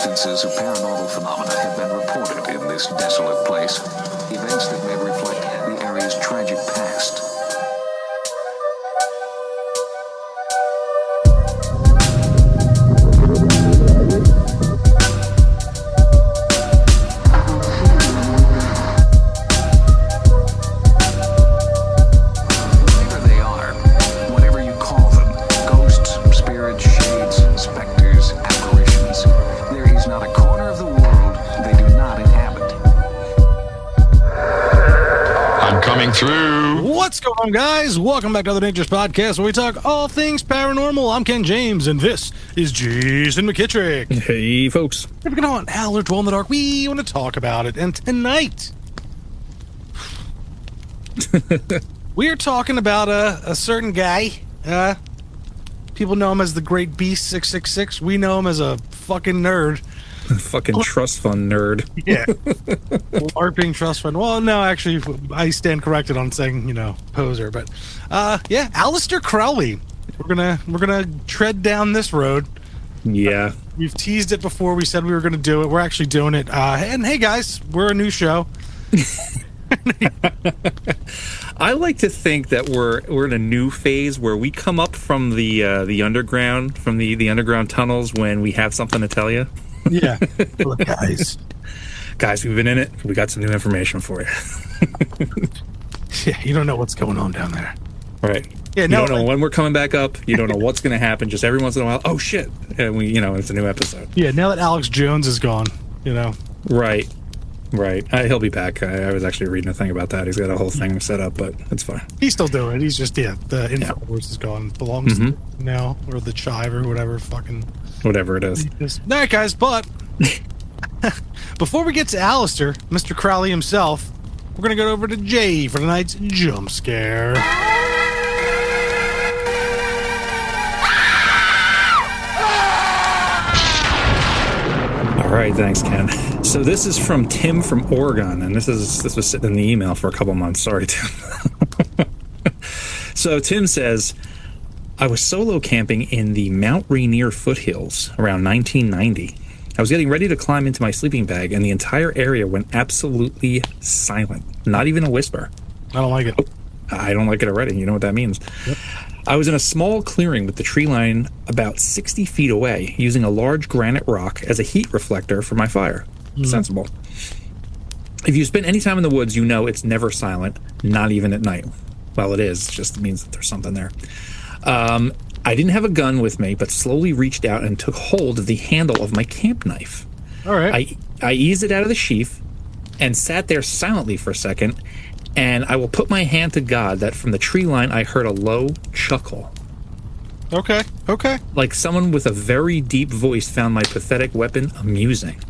instances of paranormal phenomena have been reported in this desolate place. Events that may reflect the area's tragic past. What's going on, guys? Welcome back to the Dangerous Podcast, where we talk all things paranormal. I'm Ken James, and this is Jason McKittrick. Hey, folks. If we're going to Howler Dwell in the Dark, we want to talk about it. And tonight, we are talking about a certain guy. People know him as the Great Beast 666. We know him as a fucking nerd. Fucking trust fund nerd. Yeah. LARPing trust fund. Well, no, actually, I stand corrected on saying, poser. But, yeah, Aleister Crowley. We're gonna tread down this road. Yeah. We've teased it before. We said we were gonna do it. We're actually doing it. And hey, guys, we're a new show. I like to think that we're in a new phase where we come up from the underground, from the underground tunnels when we have something to tell you. Yeah. Look, guys, we've been in it. We got some new information for you. Yeah, you don't know what's going on down there. Right. Yeah, you don't know when we're coming back up. You don't know what's going to happen. Just every once in a while, oh shit, and it's a new episode. Yeah. Now that Alex Jones is gone, Right. He'll be back. I was actually reading a thing about that. He's got a whole thing set up, but it's fine. He's still doing it. He's just the Infowars is gone. Belongs to now, or the Chive or whatever whatever it is. All right, guys, but before we get to Aleister, Mr. Crowley himself, we're going to go over to Jay for tonight's jump scare. All right, thanks, Ken. So this is from Tim from Oregon, and this was sitting in the email for a couple months. Sorry, Tim. So Tim says, I was solo camping in the Mount Rainier foothills around 1990. I was getting ready to climb into my sleeping bag, and the entire area went absolutely silent. Not even a whisper. I don't like it. I don't like it already. You know what that means. Yep. I was in a small clearing with the tree line about 60 feet away, using a large granite rock as a heat reflector for my fire. Sensible. If you spend any time in the woods, you know it's never silent, not even at night. Well, it is. It just means that there's something there. I didn't have a gun with me, but slowly reached out and took hold of the handle of my camp knife. All right. I eased it out of the sheath and sat there silently for a second, and I will put my hand to God that from the tree line I heard a low chuckle. Okay. Like someone with a very deep voice found my pathetic weapon amusing.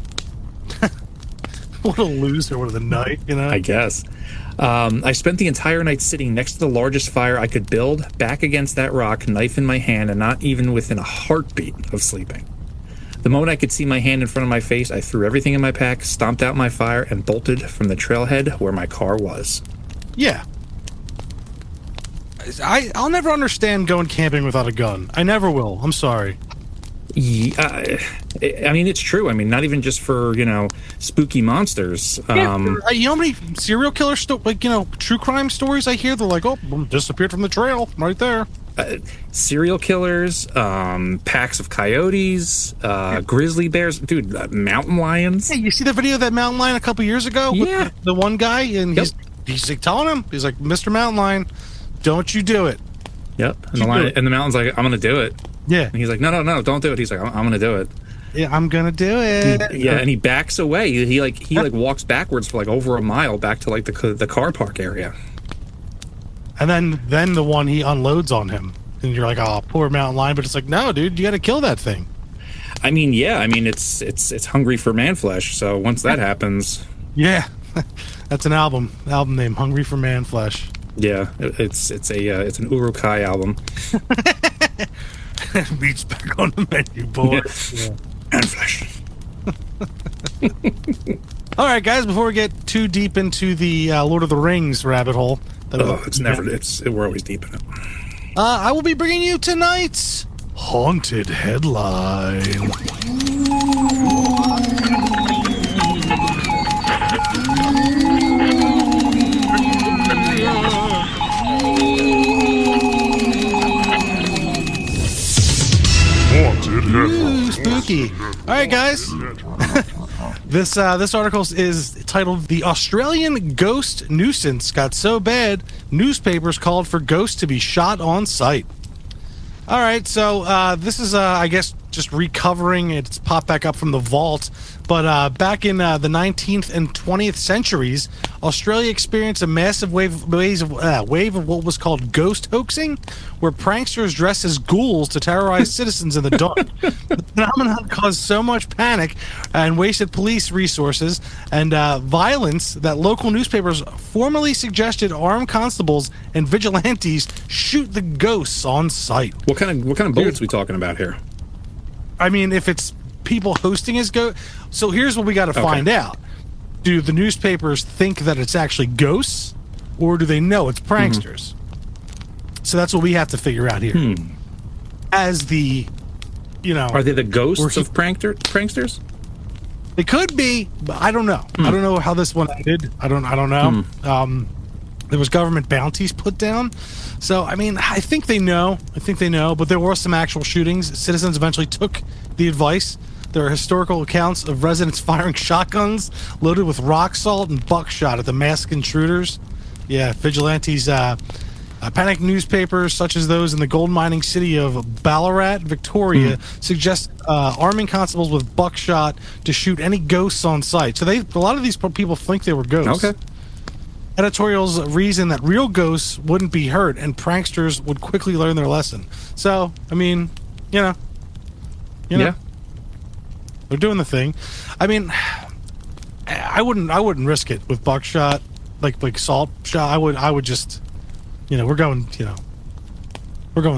What a loser of the night, I guess. I spent the entire night sitting next to the largest fire I could build, back against that rock, knife in my hand, and not even within a heartbeat of sleeping. The moment I could see my hand in front of my face, I threw everything in my pack, stomped out my fire, and bolted from the trailhead where my car was. Yeah. I'll never understand going camping without a gun. I never will. I'm sorry. Yeah, I mean, it's true. I mean, not even just for, spooky monsters. You know how many serial killer true crime stories I hear? They're like, oh, disappeared from the trail right there. Serial killers, packs of coyotes, grizzly bears, dude, mountain lions. Hey, you see the video of that mountain lion a couple years ago? Yeah. With the one guy, and he's like telling him, he's like, Mr. Mountain Lion, don't you do it. Yep. And the mountain's like, I'm going to do it. Yeah. And he's like, no, don't do it. He's like, I'm going to do it. Yeah, I'm going to do it. Yeah, and he backs away. He walks backwards for over a mile back to the car park area. And then the one he unloads on him. And you're like, oh, poor mountain lion. But it's like, no, dude, you got to kill that thing. I mean, yeah. I mean, it's hungry for man flesh. So once that happens. Yeah. That's an album name, Hungry for Man Flesh. Yeah, it's an Urukai album. Meat's back on the menu, boy. Yeah. And flesh. All right, guys. Before we get too deep into the Lord of the Rings rabbit hole, we're always deep in it. I will be bringing you tonight's haunted headline. Hey! All right, guys. This article is titled "The Australian Ghost Nuisance Got So Bad, Newspapers Called for Ghosts to Be Shot on Sight." All right, so this is, I guess, just recovering. It's popped back up from the vault. But back in the 19th and 20th centuries, Australia experienced a massive wave of what was called ghost hoaxing, where pranksters dressed as ghouls to terrorize citizens in the dark. The phenomenon caused so much panic and wasted police resources and violence that local newspapers formally suggested armed constables and vigilantes shoot the ghosts on sight. What kind of bullets we talking about here? I mean, if it's people hosting as ghosts. So here's what we got to find out. Do the newspapers think that it's actually ghosts, or do they know it's pranksters? So that's what we have to figure out here. As the, Are they the ghosts of pranksters? They could be, but I don't know. I don't know how this one ended. I don't know. There was government bounties put down. So, I mean, I think they know. But there were some actual shootings. Citizens eventually took the advice. There are historical accounts of residents firing shotguns loaded with rock salt and buckshot at the masked intruders. Yeah, vigilantes, panicked newspapers such as those in the gold mining city of Ballarat, Victoria, suggest arming constables with buckshot to shoot any ghosts on sight. So a lot of these people think they were ghosts. Okay. Editorials reason that real ghosts wouldn't be hurt and pranksters would quickly learn their lesson. So, I mean, yeah. They're doing the thing. I mean, I wouldn't risk it with buckshot, like salt shot. I would just, we're going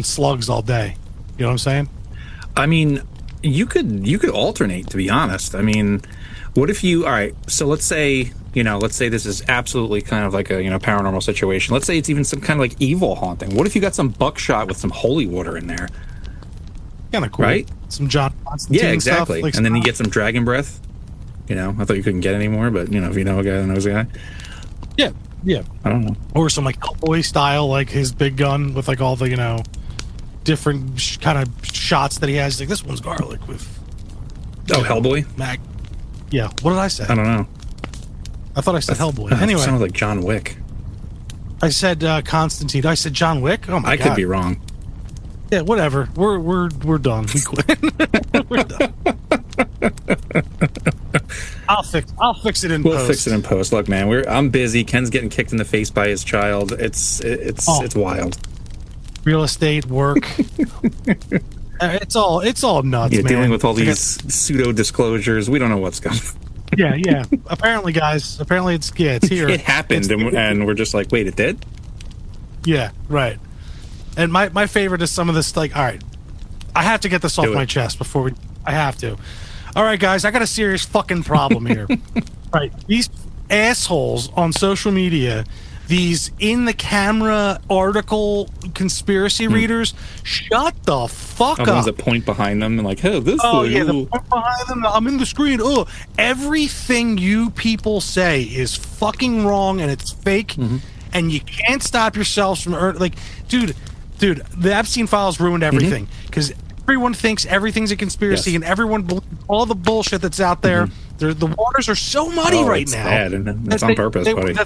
slugs all day. You know what I'm saying? I mean, you could alternate, to be honest. I mean, what if all right, so let's say this is absolutely kind of like a, paranormal situation. Let's say it's even some kind of like evil haunting. What if you got some buckshot with some holy water in there? Kind of cool. Right? Some John Constantine exactly. stuff, and then you get some dragon breath. I thought you couldn't get any more, but, if you know a guy that knows a guy. Yeah. I don't know. Or some, like, Hellboy style, like his big gun with, like, all the, different kind of shots that he has. Like, this one's garlic with... Hellboy? Yeah. What did I say? I don't know. I thought I said Hellboy. Anyway. It sounded like John Wick. I said Constantine. I said John Wick? Oh, my God. I could be wrong. Yeah, whatever. We're done. We quit. We're done. I'll fix it in post. We'll fix it in post. Look, man, I'm busy. Ken's getting kicked in the face by his child. It's wild. Real estate, work. It's all nuts, man. Dealing with all these pseudo disclosures. We don't know what's going on. Yeah. Apparently, guys. It's here. It happened, and we're just like, wait, it did? Yeah, right. And my favorite is some of this, like, all right, I have to get this off my chest before I have to. All right, guys, I got a serious fucking problem here. Right. These assholes on social media, these in-the-camera article conspiracy readers, shut the fuck up. The ones that point behind them and like, hey, this the point behind them, I'm in the screen. Oh, everything you people say is fucking wrong and it's fake, and you can't stop yourselves from, dude, the Epstein files ruined everything because everyone thinks everything's a conspiracy and everyone believes all the bullshit that's out there. The waters are so muddy right now. Bad, and it's on purpose, buddy.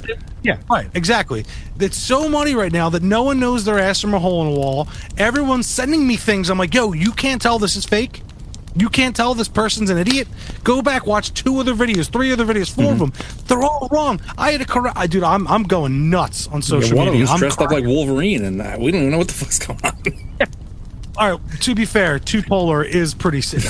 Yeah, right, exactly. It's so muddy right now that no one knows their ass from a hole in a wall. Everyone's sending me things. I'm like, yo, you can't tell this is fake. You can't tell this person's an idiot. Go back, watch 2 other videos, 3 other videos, 4 of them. They're all wrong. I had to correct. Dude, I'm going nuts on social media. One of them's I'm dressed up like Wolverine, and we don't even know what the fuck's going on. All right, to be fair, Two Polar is pretty sick.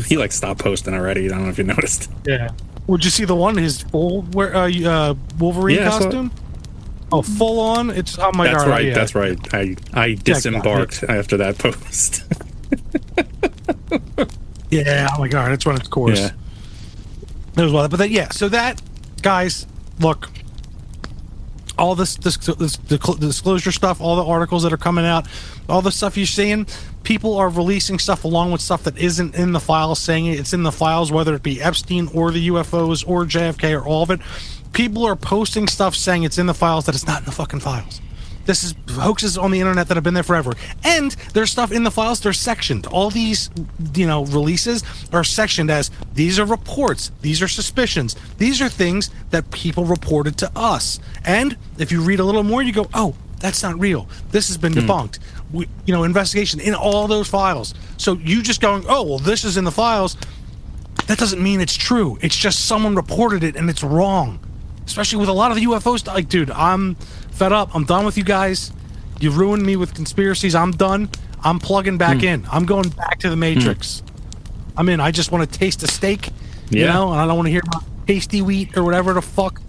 He stopped posting already. I don't know if you noticed. Yeah. Would you see the one, his full Wolverine costume? Oh, full on? It's on my That's God, right. yeah. That's right. I disembarked after that post. Yeah, oh my God, it's run its course. Yeah. It was well, but so that, guys, look, all this disclosure stuff, all the articles that are coming out, all the stuff you're seeing, people are releasing stuff along with stuff that isn't in the files, saying it's in the files, whether it be Epstein or the UFOs or JFK or all of it. People are posting stuff saying it's in the files that it's not in the fucking files. This is hoaxes on the internet that have been there forever. And there's stuff in the files, they're sectioned. All these, releases are sectioned as these are reports, these are suspicions, these are things that people reported to us. And if you read a little more, you go, oh, that's not real. This has been debunked. Investigation in all those files. So you just going, oh, well, this is in the files. That doesn't mean it's true. It's just someone reported it and it's wrong. Especially with a lot of the UFO stuff. Like, dude, I'm fed up. I'm done with you guys. You ruined me with conspiracies. I'm done. I'm plugging back in. I'm going back to the Matrix. I'm in. I just want to taste a steak, and I don't want to hear about tasty wheat or whatever the fuck.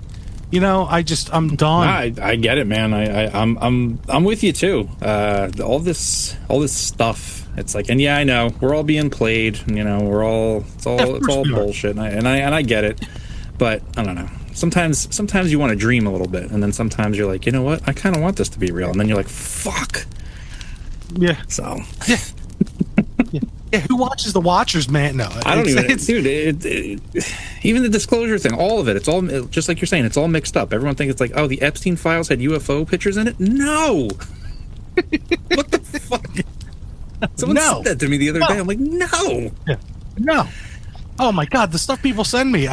I'm done. I get it, man. I'm with you too. All this stuff. It's like, and yeah, I know we're all being played. It's all bullshit, and I get it. But I don't know. Sometimes you want to dream a little bit, and then sometimes you're like, you know what? I kind of want this to be real, and then you're like, fuck. Yeah. So. Yeah. Yeah. Who watches The Watchers, man? No, I don't even. Dude, even the disclosure thing, all of it. It's all just like you're saying. It's all mixed up. Everyone thinks it's like, oh, the Epstein files had UFO pictures in it. No. What the fuck? Someone said that to me the other day. I'm like, no. Yeah. No. Oh my god, the stuff people send me.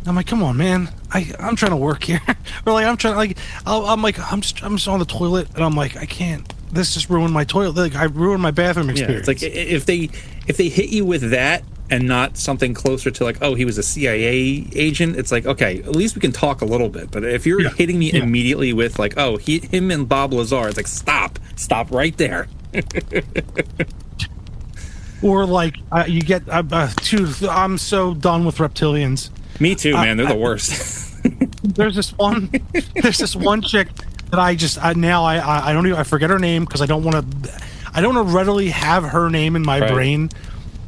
I'm like, come on, man. I'm trying to work here. Or like, I'm just on the toilet, and I'm like, I can't. This just ruined my toilet. Like, I ruined my bathroom experience. Yeah, it's like if they hit you with that and not something closer to like, oh, he was a CIA agent. It's like, okay, at least we can talk a little bit. But if you're hitting me immediately with like, oh, him and Bob Lazar, it's like, stop right there. Or like, you get, dude, I'm so done with reptilians. Me too, man. They're the worst. There's this one chick that I don't even, I forget her name because I don't want to readily have her name in my brain.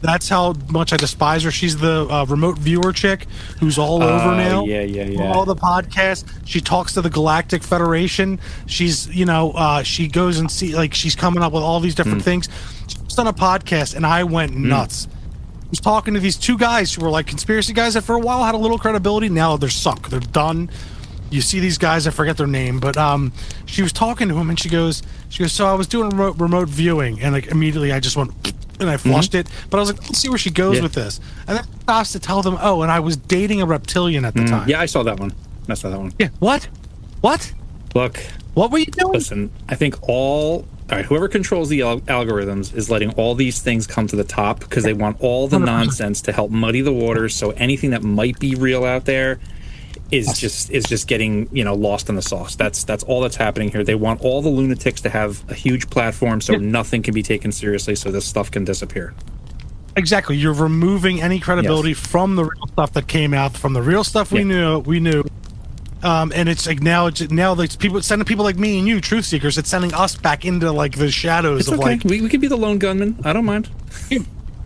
That's how much I despise her. She's the remote viewer chick who's all over now. Yeah. All the podcasts. She talks to the Galactic Federation. She's, she goes and she's coming up with all these different things. She's done a podcast, and I went nuts. I was talking to these two guys who were like conspiracy guys that for a while had a little credibility. Now they're sunk. They're done. You see these guys, I forget their name, but she was talking to him, and she goes, so I was doing remote viewing, and like immediately I just went, and I flushed it. But I was like, let's see where she goes with this. And then stops to tell them, oh, and I was dating a reptilian at the time. Yeah, I saw that one. Yeah, what? Look. What were you doing? Listen, I think all right, whoever controls the algorithms is letting all these things come to the top because they want all the 100%. Nonsense to help muddy the waters. So anything that might be real out there is just getting lost in the sauce. That's all that's happening here. They want all the lunatics to have a huge platform so nothing can be taken seriously, so this stuff can disappear. Exactly. You're removing any credibility from the real stuff that came out, from the real stuff we knew. And it's like now it's people sending people like me and you, truth seekers. It's sending us back into like the shadows of like we could be the lone gunman. I don't mind.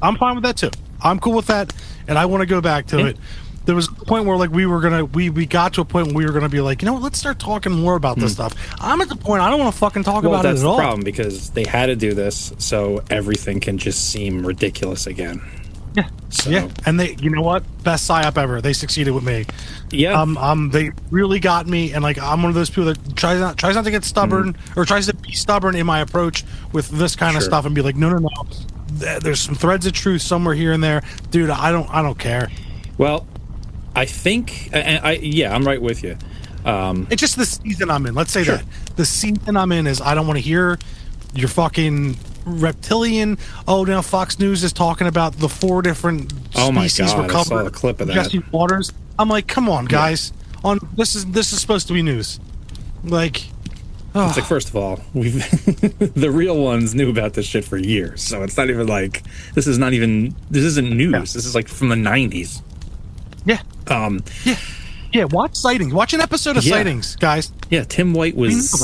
I'm fine with that too. I'm cool with that, and I want to go back to it. There was a point where like we got to a point where we were gonna be like, let's start talking more about this stuff. I'm at the point I don't want to fucking talk about it at all. That's the problem because they had to do this so everything can just seem ridiculous again. Yeah. So. Yeah. And they, you know what? Best psyop ever. They succeeded with me. Yeah. They really got me, and like I'm one of those people that tries not to get stubborn or tries to be stubborn in my approach with this kind of stuff and be like, no. There's some threads of truth somewhere here and there, dude. I don't care. Well, I think, I'm right with you. It's just the season I'm in. Let's say that the season I'm in is I don't want to hear your fucking reptilian. Oh, now Fox News is talking about the 4 different species recovered. I saw the clip of that. Jesse Waters. I'm like, come on, guys. This is supposed to be news. Like, it's like, first of all, the real ones knew about this shit for years, so it's not even like this isn't news. Yeah. This is like from the 90s. Yeah. Yeah. Watch Sightings. Watch an episode of Sightings, guys. Yeah. Tim White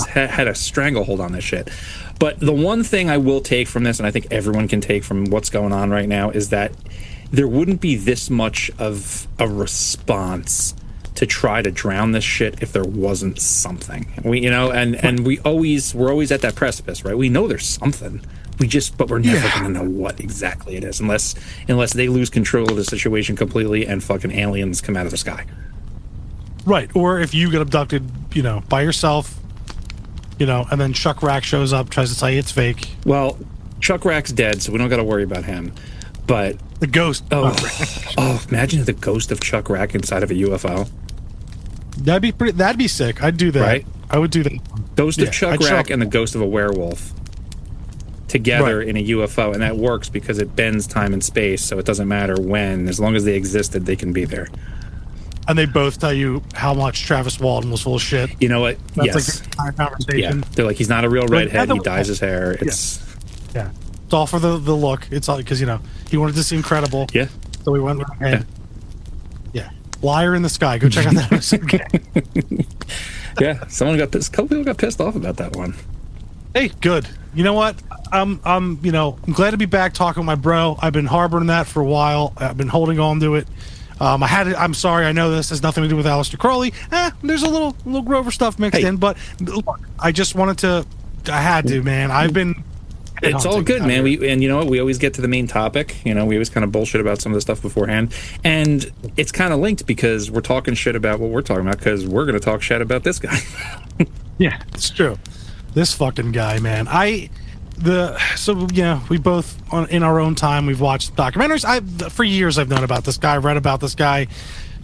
had a stranglehold on this shit. But the one thing I will take from this, and I think everyone can take from what's going on right now, is that there wouldn't be this much of a response to try to drown this shit if there wasn't something. We're always at that precipice, right? We know there's something. But we're never going to know what exactly it is unless they lose control of the situation completely and fucking aliens come out of the sky. Right. Or if you get abducted, by yourself and then Chuck Rack shows up, tries to tell you it's fake. Well, Chuck Rack's dead, so we don't got to worry about him. But The ghost. Imagine the ghost of Chuck Rack inside of a UFO. That'd be sick. I'd do that. Right? I would do that. Ghost of Chuck Rack and the ghost of a werewolf together in a UFO, and that works because it bends time and space, so it doesn't matter when. As long as they existed, they can be there. And they both tell you how much Travis Walton was full of shit. You know what? That's yes. like the entire conversation. Yeah. They're like, he's not a real redhead. He dyes his hair. It's Yeah. It's all for the look. It's all because, he wanted to seem credible. Yeah. So we went with him. Yeah. Liar in the Sky. Go check out that episode. Yeah. Someone got pissed. A couple people got pissed off about that one. Hey, good. You know what? I'm glad to be back talking with my bro. I've been harboring that for a while. I've been holding on to it. I'm sorry. I know this has nothing to do with Aleister Crowley. There's a little Grover stuff mixed in, but look, I just wanted to. I had to, man. I've been. It's all good, man. And you know what? We always get to the main topic. We always kind of bullshit about some of the stuff beforehand, and it's kind of linked because we're talking shit about what we're talking about because we're going to talk shit about this guy. Yeah, it's true. This fucking guy, man. We both in our own time we've watched documentaries. For years I've known about this guy, read about this guy,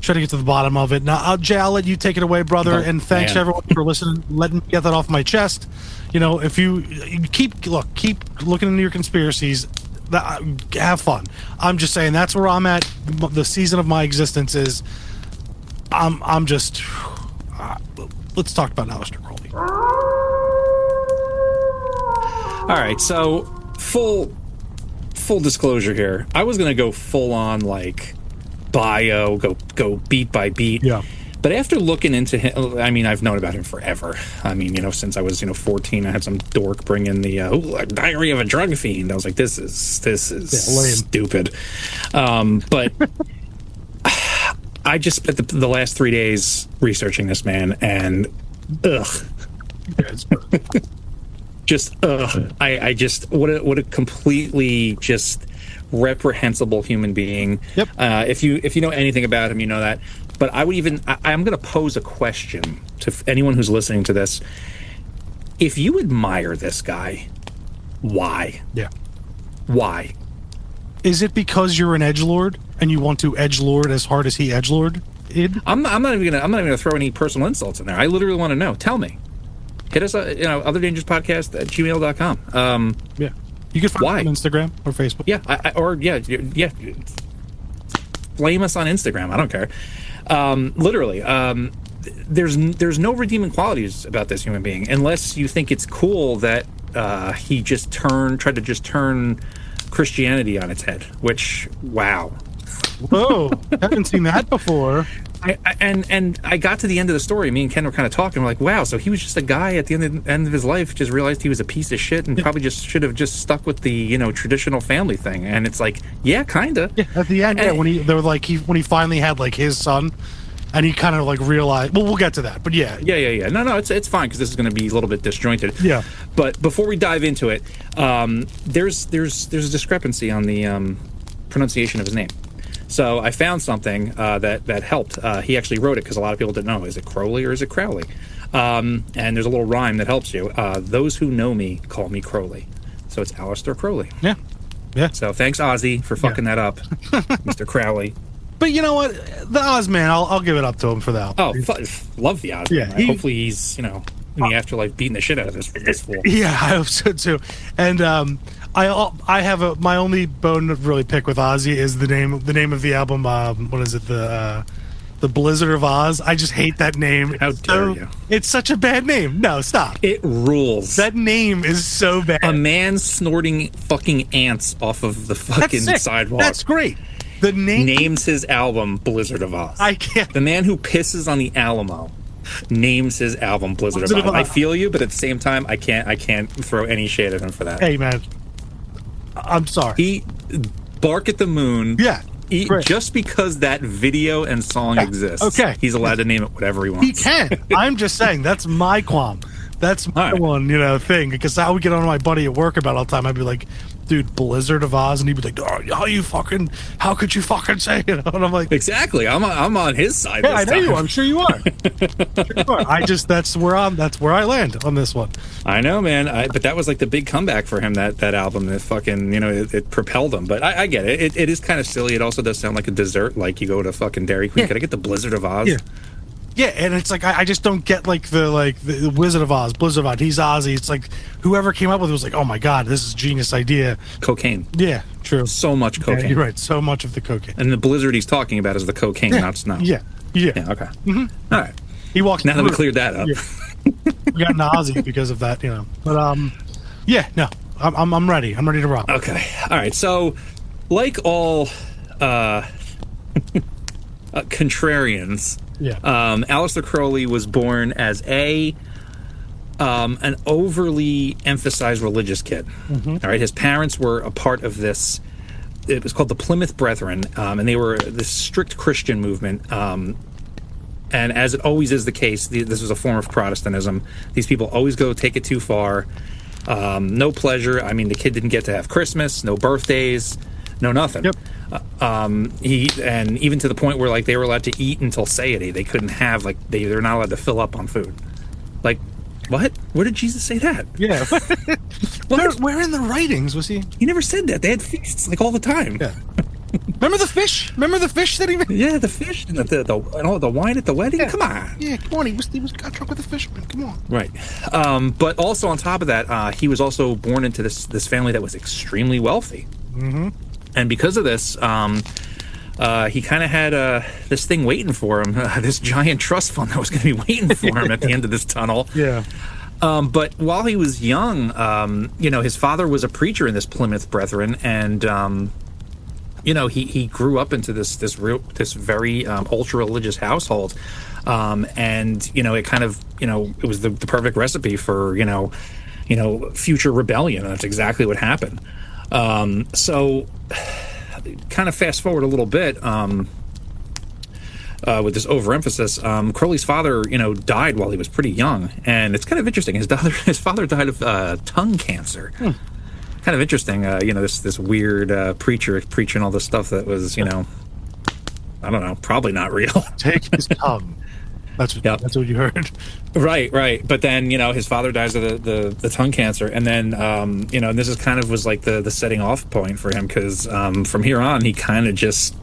try to get to the bottom of it. Now, Jay, I'll let you take it away, brother. And thanks to everyone for listening, letting me get that off my chest. If you keep looking into your conspiracies, have fun. I'm just saying that's where I'm at. The season of my existence is. I'm just. Let's talk about Aleister Crowley. All right, so full disclosure here. I was gonna go full on like bio, go beat by beat. Yeah. But after looking into him, I mean, I've known about him forever. I mean, since I was 14, I had some dork bring in the Diary of a Drug Fiend. I was like, this is stupid. But I just spent the last 3 days researching this man, and I just what a completely just reprehensible human being. Yep. If you know anything about him, you know that. But I'm going to pose a question to anyone who's listening to this. If you admire this guy, why? Yeah. Why? Is it because you're an edgelord and you want to edgelord as hard as he edgelorded? I'm not even gonna throw any personal insults in there. I literally want to know. Tell me. Hit us, otherdangerouspodcast@gmail.com. Yeah. You can find us on Instagram or Facebook. Yeah, yeah. Blame us on Instagram. I don't care. Literally, there's no redeeming qualities about this human being unless you think it's cool that he just tried to turn Christianity on its head. Which, wow. Whoa, haven't seen that before. I got to the end of the story. Me and Ken were kind of talking. We're like, wow, so he was just a guy at the end of his life just realized he was a piece of shit and probably just should have just stuck with the traditional family thing. And it's like, yeah, kind of. Yeah, at the end, when he finally had like his son, and he kind of like realized. Well, we'll get to that, but yeah. No, it's fine because this is going to be a little bit disjointed. Yeah. But before we dive into it, there's a discrepancy on the pronunciation of his name. So I found something that helped. He actually wrote it because a lot of people didn't know. Is it Crowley or is it Crowley? And there's a little rhyme that helps you. Those who know me call me Crowley. So it's Aleister Crowley. Yeah. So thanks, Ozzy, for fucking that up, Mr. Crowley. But you know what? The Oz man, I'll give it up to him for that. Oh, love the Oz man. Hopefully he's, in the afterlife beating the shit out of this fool. Yeah, I hope so too. And I have my only bone to really pick with Ozzy is the name of the album. What is it? The Blizzard of Oz. I just hate that name. How dare you? It's such a bad name. No, stop. It rules. That name is so bad. A man snorting fucking ants off of the fucking sidewalk. That's great. The name names his album Blizzard of Oz. I can't. The man who pisses on the Alamo names his album Blizzard of Oz. I feel you, but at the same time, I can't throw any shade at him for that. Hey, man, I'm sorry. He bark at the moon. Yeah. Just because that video and song exists. Okay. He's allowed to name it whatever he wants. He can. I'm just saying that's my qualm. That's my one, thing. Because I would get on my buddy at work about all the time. I'd be like, dude, Blizzard of Oz, and he'd be like, oh, how could you fucking say it? And I'm like, exactly. I'm on his side. yeah, this I know time. you. I'm sure you are. That's where I land on this one. I know, man. But that was like the big comeback for him. That album, that fucking, it propelled him. But I get it. It is kind of silly. It also does sound like a dessert. Like you go to fucking Dairy Queen. Yeah. Could I get the Blizzard of Oz? Yeah. Yeah, and it's like I just don't get the Wizard of Oz, Blizzard of Oz. He's Ozzy. It's like whoever came up with it was like, oh my god, this is a genius idea. Cocaine. Yeah, true. So much cocaine. Yeah, you're right. So much of the cocaine. And the Blizzard he's talking about is the cocaine, not snow. Yeah. Yeah. Okay. Mm-hmm. All right. He walks. Now that we cleared that up. Yeah. We got an Ozzy because of that, But yeah, no, I'm ready. I'm ready to rock. Okay. All right. So, like all contrarians. Yeah. Aleister Crowley was born as an overly emphasized religious kid. Mm-hmm. All right, his parents were a part of this. It was called the Plymouth Brethren, and they were this strict Christian movement. And as it always is the case, this was a form of Protestantism. These people always take it too far. No pleasure. I mean, the kid didn't get to have Christmas, no birthdays, no nothing. Yep. And even to the point where they were allowed to eat until satiety. They couldn't have they're not allowed to fill up on food. Like, what? Where did Jesus say that? Yeah. Where in the writings was he? He never said that. They had feasts all the time. Yeah. Remember the fish? Remember the fish that he made? Yeah, the fish and the wine at the wedding. Yeah. Come on. Yeah, come on. He got drunk with the fisherman. Come on. Right. But also on top of that, he was also born into this family that was extremely wealthy. Mm-hmm. And because of this, he kind of had this thing waiting for him, this giant trust fund that was going to be waiting for him at the end of this tunnel. Yeah. But while he was young, his father was a preacher in this Plymouth Brethren, and he grew up into this very ultra religious household, and it kind of it was the perfect recipe for future rebellion, and that's exactly what happened. So kind of fast forward a little bit with this overemphasis. Crowley's father, died while he was pretty young, and it's kind of interesting. His father died of tongue cancer. Kind of interesting. This weird preacher preaching all this stuff that was, I don't know, probably not real. Take his tongue. That's what you heard. Right. But then, his father dies of the tongue cancer. And then, and this is kind of was like the setting off point for him, because from here on, he kind of just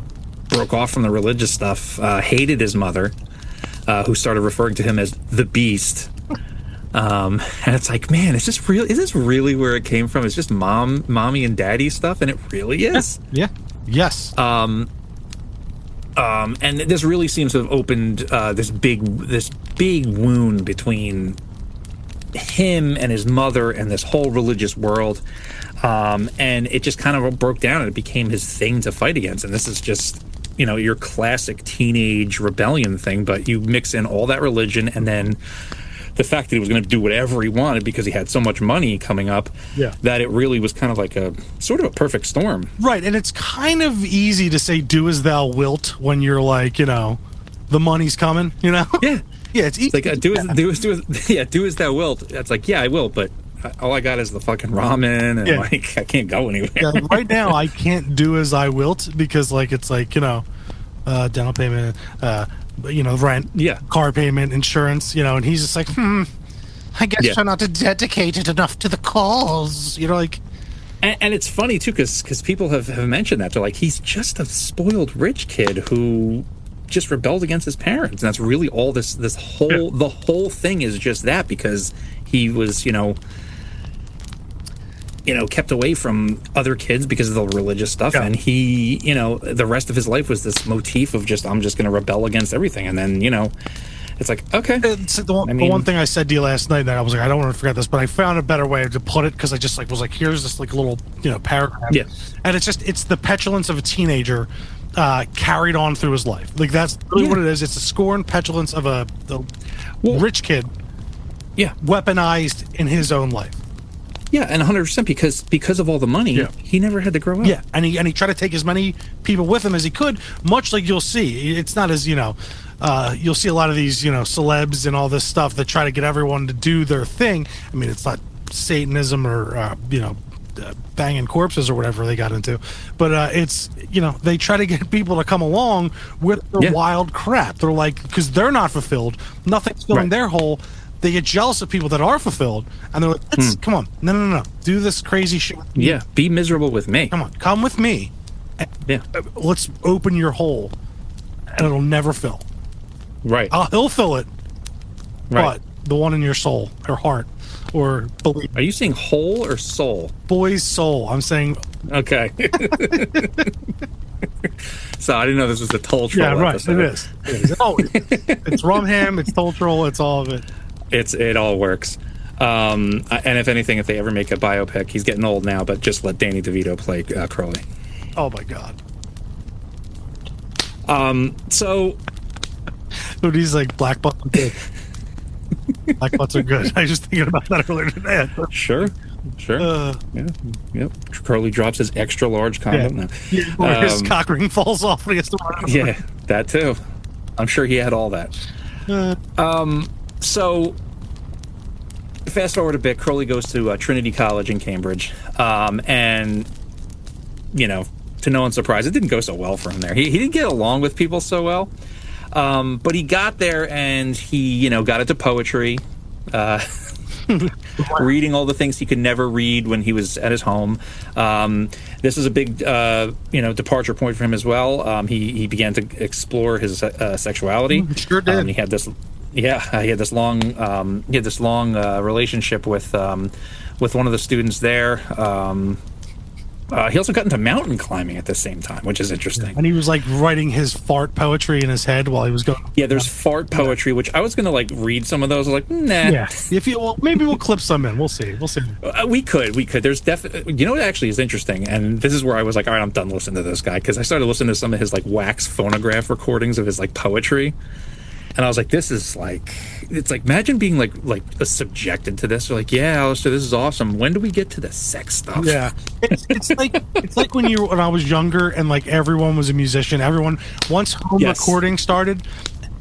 broke off from the religious stuff, hated his mother, who started referring to him as the beast. And it's like, man, is this really where it came from? It's just mommy and daddy stuff, and it really is. Yeah. Yes. And this really seems to have opened this big wound between him and his mother and this whole religious world, and it just kind of broke down, and it became his thing to fight against. And this is just your classic teenage rebellion thing, but you mix in all that religion and then the fact that he was going to do whatever he wanted because he had so much money coming up, that it really was kind of like a sort of a perfect storm. Right, and it's kind of easy to say "do as thou wilt" when you're like, the money's coming, Yeah, yeah, it's easy. It's like do as thou wilt. It's like, yeah, I will, but all I got is the fucking ramen, and I can't go anywhere. Yeah, right now, I can't do as I wilt because it's down payment. Rent, car payment, insurance, and he's just like, I guess I'm not dedicated enough to the cause, And it's funny too, because people have mentioned that. They're like, he's just a spoiled rich kid who just rebelled against his parents, and that's really all the whole thing is just that, because he was kept away from other kids because of the religious stuff. And he, the rest of his life was this motif of I'm just going to rebel against everything. And then, it's like, okay. It's the one thing I said to you last night that I was like, I don't want to forget this, but I found a better way to put it, because I just was like, here's this little, paragraph. Yeah. And it's the petulance of a teenager carried on through his life. Like, that's really what it is. It's the scorn petulance of a rich kid weaponized in his own life. Yeah, and 100%, because of all the money, he never had to grow up. Yeah, and he tried to take as many people with him as he could, much like you'll see. It's not as, you'll see a lot of these, celebs and all this stuff that try to get everyone to do their thing. I mean, it's not Satanism or, banging corpses or whatever they got into. But it's, they try to get people to come along with the wild crap. They're like, because they're not fulfilled, nothing's filling their hole. They get jealous of people that are fulfilled, and they're like, come on, no, do this crazy shit. Yeah, be miserable with me. Come with me. Let's open your hole, and it'll never fill. Right. He'll fill it, right. but the one in your soul or heart or belief. Are you saying hole or soul? Boy's soul. I'm saying. Okay. So I didn't know this was the Toll Troll. Yeah, right. episode. It is. It's Rum Ham. It's Toll Troll. It's all of it. It all works. And if anything, if they ever make a biopic, he's getting old now, but just let Danny DeVito play Crowley. Oh my God. So. Dude, he's like black butts are good. Black butts are good. I was just thinking about that earlier today. Sure. Yep. Crowley drops his extra large condom. Yeah. Or his cock ring falls off and he has to run over. Yeah, that too. I'm sure he had all that. So fast forward a bit, Crowley goes to Trinity College in Cambridge, and to no one's surprise, it didn't go so well for him there. He didn't get along with people so well, but he got there and he got into poetry, reading all the things he could never read when he was at his home. This is a big departure point for him as well. He began to explore his sexuality. Sure did. He had this. Yeah, he had this long relationship with one of the students there. He also got into mountain climbing at the same time, which is interesting. And he was like writing his fart poetry in his head while he was going. Yeah, there's fart poetry, which I was going to read some of those. I was like, nah. Yeah, maybe we'll clip some in. We'll see. We could. There's definitely. What actually is interesting, and this is where I was like, all right, I'm done listening to this guy, because I started listening to some of his wax phonograph recordings of his poetry. And I was like, this is it's imagine being subjected to this. You're like, yeah, Aleister, this is awesome. When do we get to the sex stuff? Yeah. It's like when I was younger and everyone was a musician. Everyone, once home recording started,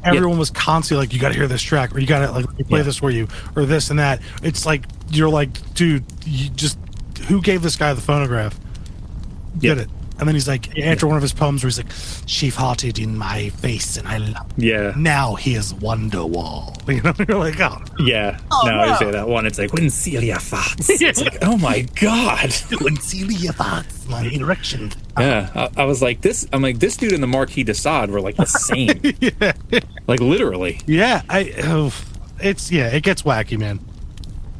everyone was constantly you got to hear this track, or you got to play this for you, or this and that. It's you're like, dude, you just, who gave this guy the phonograph? Did it. And then he's after one of his poems where he's like, "She farted in my face and I love it. Yeah. Now he is Wonderwall." You're like, oh. Yeah. No, I say that one. It's when Celia farts. It's oh my God. When Celia farts, my erection. Yeah. I was like, this dude and the Marquis de Sade were the same. Yeah. Literally. Yeah. It gets wacky, man.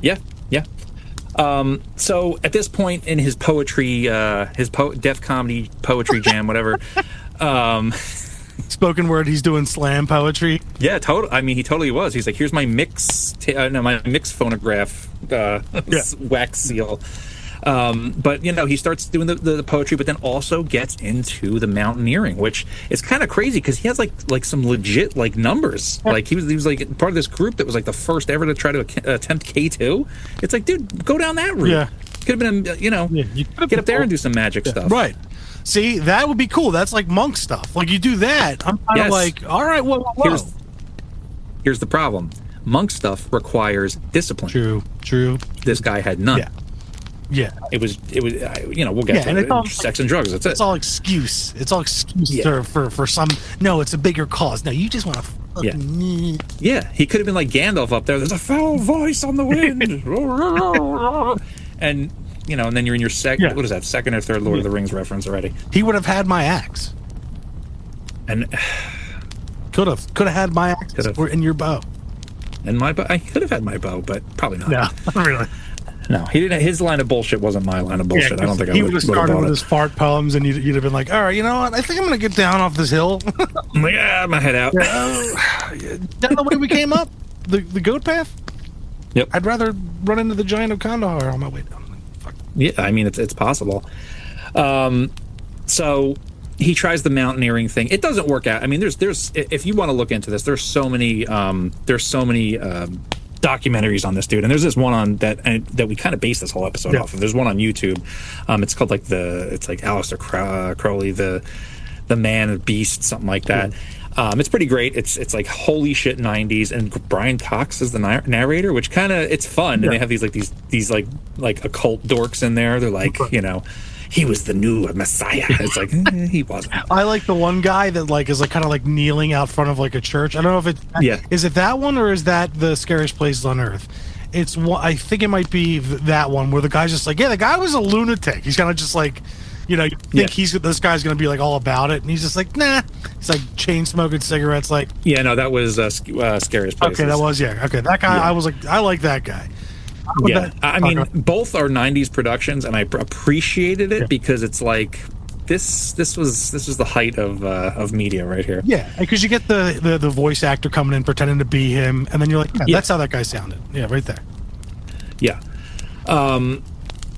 Yeah. Yeah. So at this point in his poetry, Def Comedy Poetry Jam, whatever, spoken word, he's doing slam poetry. Yeah, he totally was. He's like, here's my mix phonograph, wax seal. But he starts doing the poetry, but then also gets into the mountaineering, which is kind of crazy because he has some legit numbers. He was part of this group that was the first ever to try to attempt K2. It's dude, go down that route. Yeah, could have been you get up there and do some magic stuff. Right. See, that would be cool. That's monk stuff. You do that, I'm kind of all right. Whoa. Here's the problem. Monk stuff requires discipline. True. This guy had none. Yeah. It was. We'll get to it. Sex and drugs. That's it. It's all excuse. For some. No, it's a bigger cause. No, you just want to fucking. Yeah. He could have been like Gandalf up there. There's a foul voice on the wind. And and then you're in your second. What is that? Second or third Lord of the Rings reference already. He would have had my axe. And could have had my axe in your bow. And my bow. I could have had my bow, but probably not. No, not really. No, he didn't. His line of bullshit wasn't my line of bullshit. I don't think he would have started with his fart poems, and you'd have been like, "All right, you know what? I think I'm going to get down off this hill." I'm like, I'm gonna head out. Down the way we came up, the goat path. Yep. I'd rather run into the giant of Kandahar on my way down. Fuck. Yeah, I mean it's possible. So he tries the mountaineering thing. It doesn't work out. I mean, there's if you want to look into this, there's so many documentaries on this dude, and there's this one on that we kind of base this whole episode off of. There's one on YouTube. It's called it's Aleister Crowley, the the Man Beast, something like that. It's pretty great. It's like holy shit 90s, and Brian Cox is the narrator, which kind of, it's fun. And they have these occult dorks in there. They're like, he was the new Messiah. It's like he wasn't. I like the one guy that like is like kind of like kneeling out front of like a church. I don't know if is it that one or is that the Scariest Places on Earth? It's one. I think it might be that one where the guy's just like, the guy was a lunatic. He's kind of just like, you think this guy's gonna be like all about it, and he's just like, nah. He's like chain smoking cigarettes, like. Yeah, no, that was Scariest Places. Okay, that was okay. That guy, I was like, I like that guy. I mean, both are 90s productions, and I appreciated it because it's like this was the height of media right here. Yeah, because you get the voice actor coming in pretending to be him, and then you're like, that's how that guy sounded. Yeah, right there. Yeah.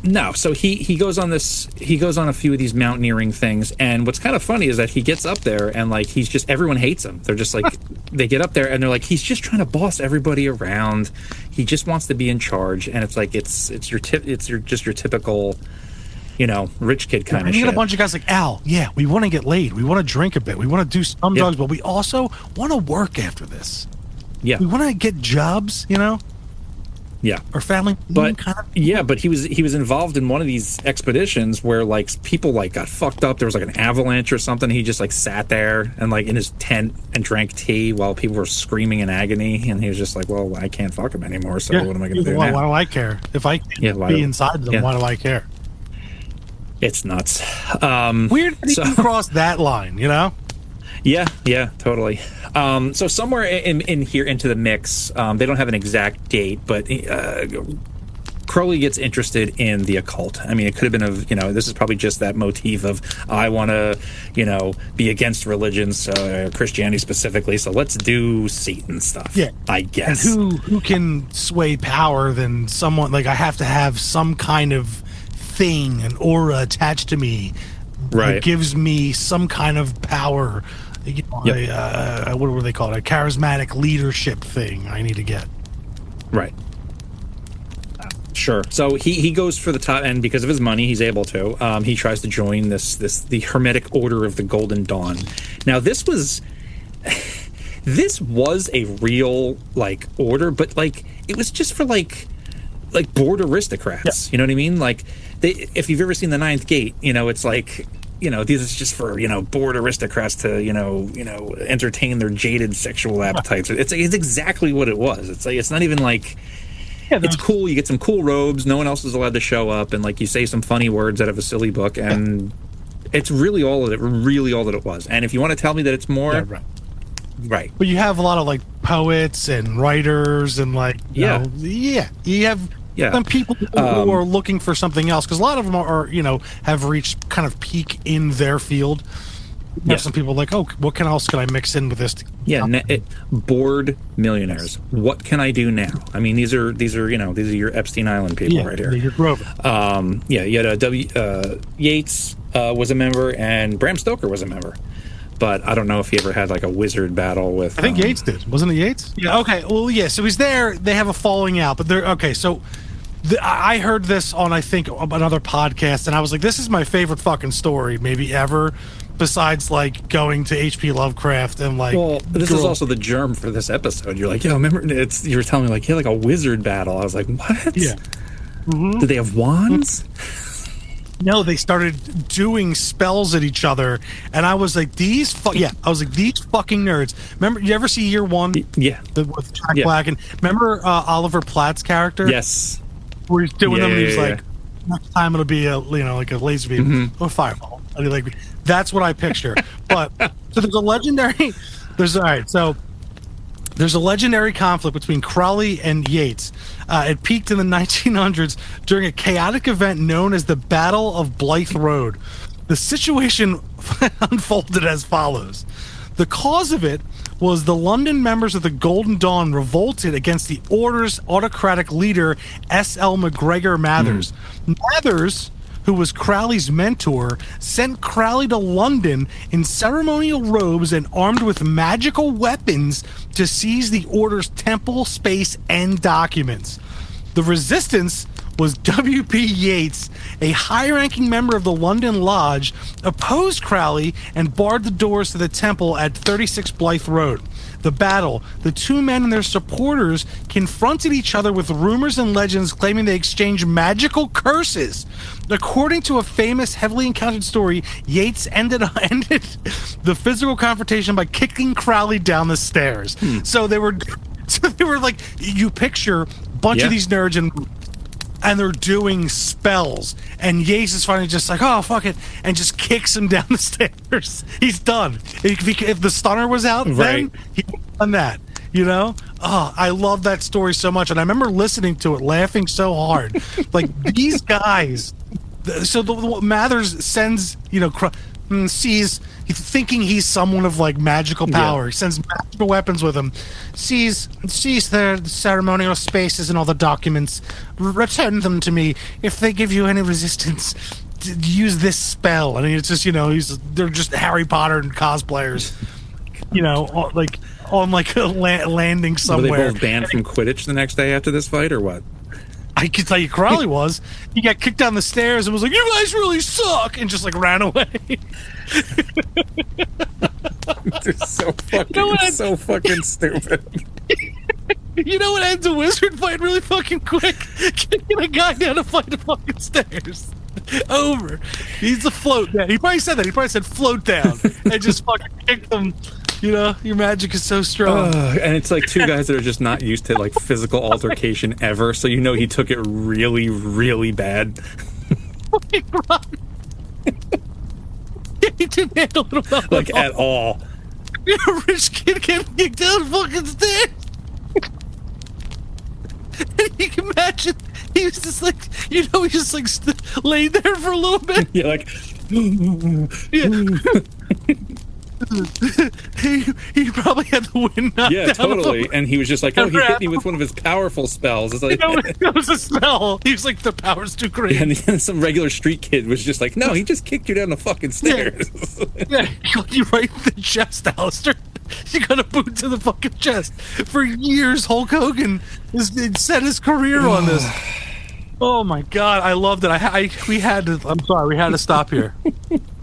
No, so he goes on a few of these mountaineering things, and what's kind of funny is that he gets up there and like everyone hates him. They're just like they get up there and they're like, he's just trying to boss everybody around. He just wants to be in charge, and it's like it's your typical, rich kid kind of shit. You get a bunch of guys like, Al, we want to get laid, we want to drink a bit, we want to do some drugs, but we also want to work after this. Yeah, we want to get jobs, Yeah, or family, but but he was involved in one of these expeditions where like people like got fucked up. There was like an avalanche or something. He just like sat there and like in his tent and drank tea while people were screaming in agony, and he was just like, "Well, I can't fuck him anymore. So what am I going to do now? Why do I care if I can't be inside them? Why do I care?" It's nuts. Weird that he crossed that line, Yeah, totally. So somewhere in here into the mix, they don't have an exact date, but Crowley gets interested in the occult. I mean, it could have been this is probably just that motif of I want to, be against religions, Christianity specifically. So let's do Satan stuff. Yeah, I guess. And who can sway power than someone like I have to have some kind of thing, an aura attached to me, that gives me some kind of power. What were they called? A charismatic leadership thing I need to get. Right. Sure. So he goes for the top, and because of his money, he's able to. He tries to join the Hermetic Order of the Golden Dawn. Now, this was a real like order, but like it was just for like bored aristocrats. You know what I mean? Like if you've ever seen The Ninth Gate, it's like. These is just for bored aristocrats to entertain their jaded sexual appetites. It's exactly what it was. It's like it's not even like it's cool. You get some cool robes. No one else is allowed to show up, and like you say some funny words out of a silly book, and it's really all that it was. And if you want to tell me that it's more, right. But you have a lot of like poets and writers and like you have. Yeah, some people who are looking for something else, because a lot of them are have reached kind of peak in their field. You have some people like, what else can I mix in with this? Bored millionaires. What can I do now? I mean, these are your Epstein Island people right here. Your Grover. You had Yates was a member, and Bram Stoker was a member. But I don't know if he ever had like a wizard battle with. I think Yates did. Wasn't it Yates? Yeah. Okay. Well, yeah. So he's there. They have a falling out, but they're okay. So I heard this on I think another podcast, and I was like, "This is my favorite fucking story, maybe ever." Besides, like going to H.P. Lovecraft and like. Well, this is also the germ for this episode. You're like, remember? You were telling me like, like a wizard battle. I was like, what? Yeah. Mm-hmm. Did they have wands? No, they started doing spells at each other, and I was like, these fucking nerds. Remember, you ever see Year One? Yeah. With Jack Black, and remember Oliver Platt's character? Yes. Where he's doing them, and he's like, next time it'll be a like a laser beam or a fireball. And like, that's what I picture. But so there's a legendary. There's a legendary conflict between Crowley and Yates. It peaked in the 1900s during a chaotic event known as the Battle of Blythe Road. The situation unfolded as follows. The cause of it was the London members of the Golden Dawn revolted against the Order's autocratic leader, S.L. MacGregor Mathers. Mathers, who was Crowley's mentor, sent Crowley to London in ceremonial robes and armed with magical weapons to seize the Order's temple, space, and documents. The resistance was W.P. Yeats, a high-ranking member of the London Lodge, opposed Crowley and barred the doors to the temple at 36 Blythe Road. The battle, the two men and their supporters confronted each other with rumors and legends claiming they exchanged magical curses. According to a famous, heavily encountered story, Yeats ended the physical confrontation by kicking Crowley down the stairs. So they were like, you picture a bunch of these nerds and they're doing spells, and Yeats is finally just like, oh, fuck it, and just kicks him down the stairs. He's done. If the stunner was out, then he would have done that, you know? Oh, I love that story so much, and I remember listening to it, laughing so hard. Like, these guys, so Mathers sends, you know, sees, thinking he's someone of like magical power. He sends magical weapons with him. Sees the ceremonial spaces and all the documents. Return them to me. If they give you any resistance, use this spell. I mean, it's just, you know, they're just Harry Potter and cosplayers. You know, like on like a landing somewhere. Were they both banned from Quidditch the next day after this fight, or what? I can tell you, Crowley was. He got kicked down the stairs and was like, "You guys really suck," and just like ran away. They're so fucking stupid. You know what ends a wizard fight really fucking quick? Kicking a guy down a flight of fucking stairs. Over. He's a float down. He probably said that. He probably said float down and just fucking kicked them. You know, your magic is so strong. And it's like two guys that are just not used to like physical altercation ever, so you know he took it really, really bad. He didn't handle it well. Like at all. You're a rich kid getting kicked down fucking stairs. And you can imagine he was just like, you know, he just like laid there for a little bit. Yeah, like. He probably had the wind knocked Yeah, down totally. And he was just like, oh, he hit me with one of his powerful spells. It's like, it was a spell. He was like, the power's too great. And then some regular street kid was just like, no, he just kicked you down the fucking stairs. Yeah, you right in the chest, Aleister. You got a boot to the fucking chest. For years, Hulk Hogan has set his career on this. Oh my God, I loved it. We had to stop here.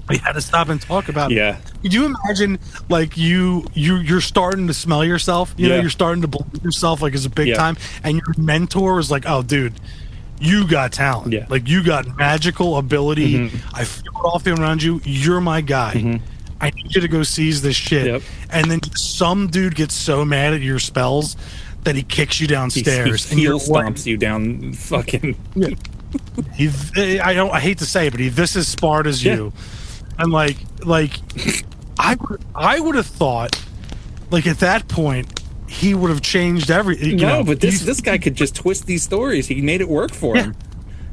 We had to stop and talk about it. Yeah. Could you imagine, like, you're starting to smell yourself? You know, you're starting to believe yourself, like, as a big time, and your mentor is like, oh, dude, you got talent. Yeah. Like, you got magical ability. I feel it all feeling around you. You're my guy. I need you to go seize this shit. Yep. And then some dude gets so mad at your spells that he kicks you downstairs. He heel stomps you down fucking... Yeah. I hate to say it, but this is smart as you. And like I would have thought, like, at that point he would have changed everything. No, but this guy could just twist these stories. He made it work for him.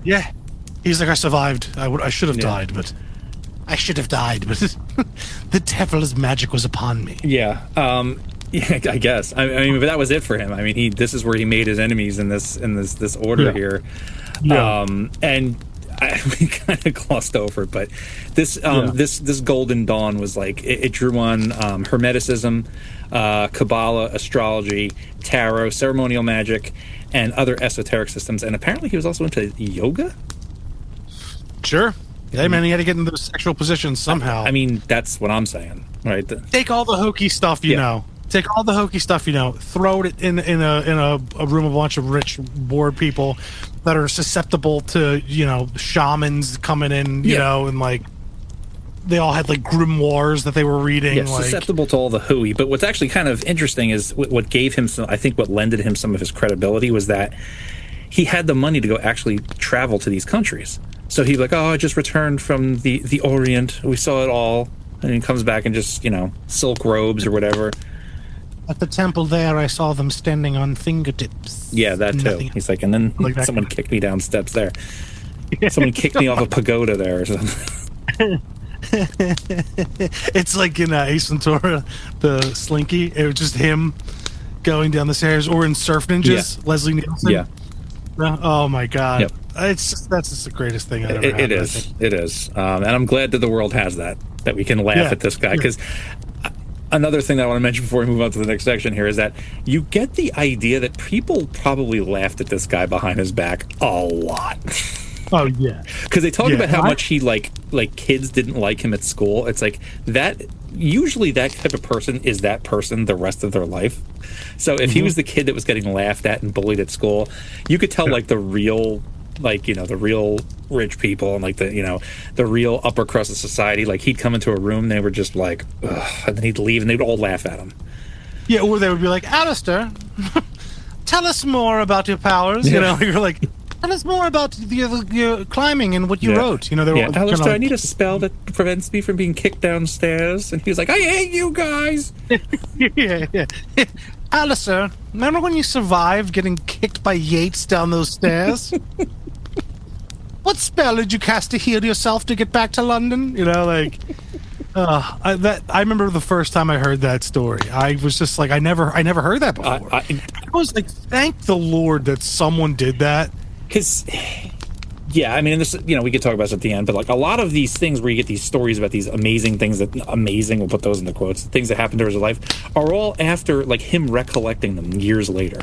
Yeah, he's like, I survived. I should have died, but I should have died. But the devil's magic was upon me. Yeah. Yeah, I guess. I mean, but that was it for him. I mean, this is where he made his enemies in this order here. Yeah. And we kind of glossed over it, but this Golden Dawn was like it drew on Hermeticism, Kabbalah, astrology, tarot, ceremonial magic, and other esoteric systems. And apparently, he was also into yoga. Sure. Yeah, man, he had to get into those sexual positions somehow. I mean, that's what I'm saying, right? Take all the hokey stuff you know. Take all the hokey stuff you know. Throw it in a room of a bunch of rich, bored people that are susceptible to, you know, shamans coming in, you know, and like they all had like grimoires that they were reading. Yeah, like, susceptible to all the hooey. But what's actually kind of interesting is what gave him some. I think what lended him some of his credibility was that he had the money to go actually travel to these countries. So he's like, oh, I just returned from the Orient. We saw it all. And he comes back in just, you know, silk robes or whatever. At the temple there, I saw them standing on fingertips. Yeah, that too. He's like, and then like someone kicked me down steps there. Someone kicked me off a pagoda there or something. It's like in Ace Ventura, the Slinky. It was just him going down the stairs, or in Surf Ninjas, Leslie Nielsen. Yeah. Oh my God. Yep. That's just the greatest thing I've ever had. It is. It is. And I'm glad that the world has that we can laugh at this guy, because another thing that I want to mention before we move on to the next section here is that you get the idea that people probably laughed at this guy behind his back a lot. Oh yeah, because they talk about how much he like kids didn't like him at school. It's like that. Usually, that type of person is that person the rest of their life. So if he was the kid that was getting laughed at and bullied at school, you could tell like the real, like, you know, the real rich people and like the, you know, the real upper crust of society. Like he'd come into a room, they were just like, ugh, and then he'd leave, and they'd all laugh at him. Yeah, or they would be like, Aleister, tell us more about your powers. You know, you're like, tell us more about your climbing and what you wrote. You know, they were Aleister, I need a spell that prevents me from being kicked downstairs. And he was like, I hate you guys. yeah. Aleister, remember when you survived getting kicked by Yates down those stairs? What spell did you cast to heal yourself to get back to London? You know, like, I remember the first time I heard that story. I was just like, I never heard that before. I was like, thank the Lord that someone did that. Because, yeah, I mean, this, you know, we could talk about this at the end, but like a lot of these things where you get these stories about these amazing things we'll put those in the quotes, things that happened during his life, are all after like him recollecting them years later.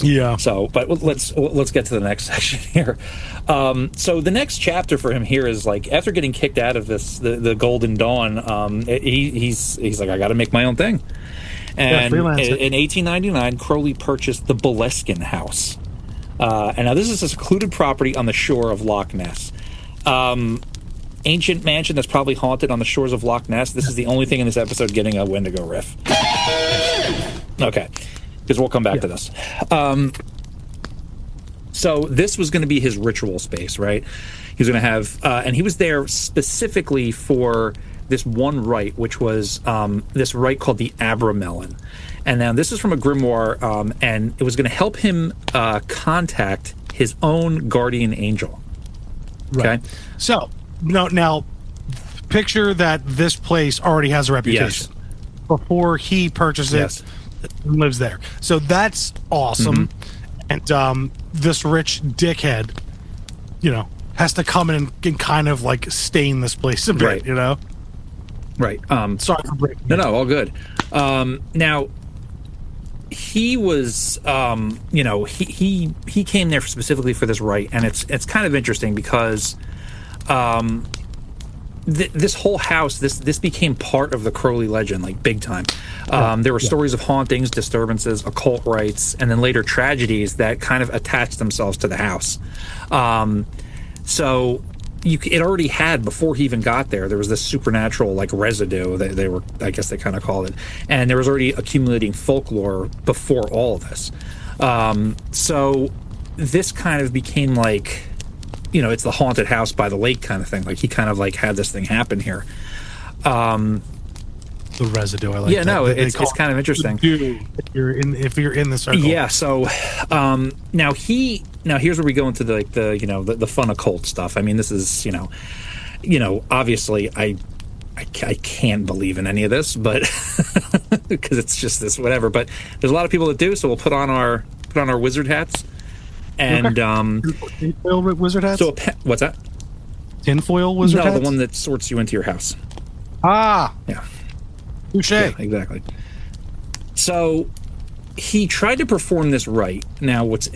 Yeah. So, but let's get to the next section here. So the next chapter for him here is like after getting kicked out of the Golden Dawn, he's like, I got to make my own thing. And in 1899, Crowley purchased the Boleskine House. And now this is a secluded property on the shore of Loch Ness. Ancient mansion that's probably haunted on the shores of Loch Ness. This is the only thing in this episode getting a Wendigo riff. Okay, because we'll come back to this. So this was going to be his ritual space, right? He was going to have, and he was there specifically for this one rite, which was this rite called the Abramelin. And now this is from a grimoire, and it was going to help him contact his own guardian angel. Okay? Right. So, now, picture that this place already has a reputation. Yes. Before he purchased it, and lives there. So that's awesome. Mm-hmm. And this rich dickhead, you know, has to come in and kind of like stain this place a bit, you know? Right. Sorry for breaking. No, all good. Now, he was, you know, he came there specifically for this rite, and it's kind of interesting because this whole house, this became part of the Crowley legend, like big time. There were stories of hauntings, disturbances, occult rites, and then later tragedies that kind of attached themselves to the house. So it already had, before he even got there was this supernatural like residue that they were, I guess they kind of called it, and there was already accumulating folklore before all of this. So this kind of became like, you know, it's the haunted house by the lake kind of thing. Like he kind of like had this thing happen here. The residue, I like. Yeah, no, it's kind of interesting. If you're in the circle. Yeah. So now here's where we go into the fun occult stuff. I mean, this is, you know, obviously I can't believe in any of this, but because it's just this whatever. But there's a lot of people that do, so we'll put on our wizard hats. And tinfoil wizard hats. So what's that? Tinfoil wizard hats? No, the one that sorts you into your house. Ah, yeah. Touche. Yeah, exactly. So he tried to perform this rite. Now, what's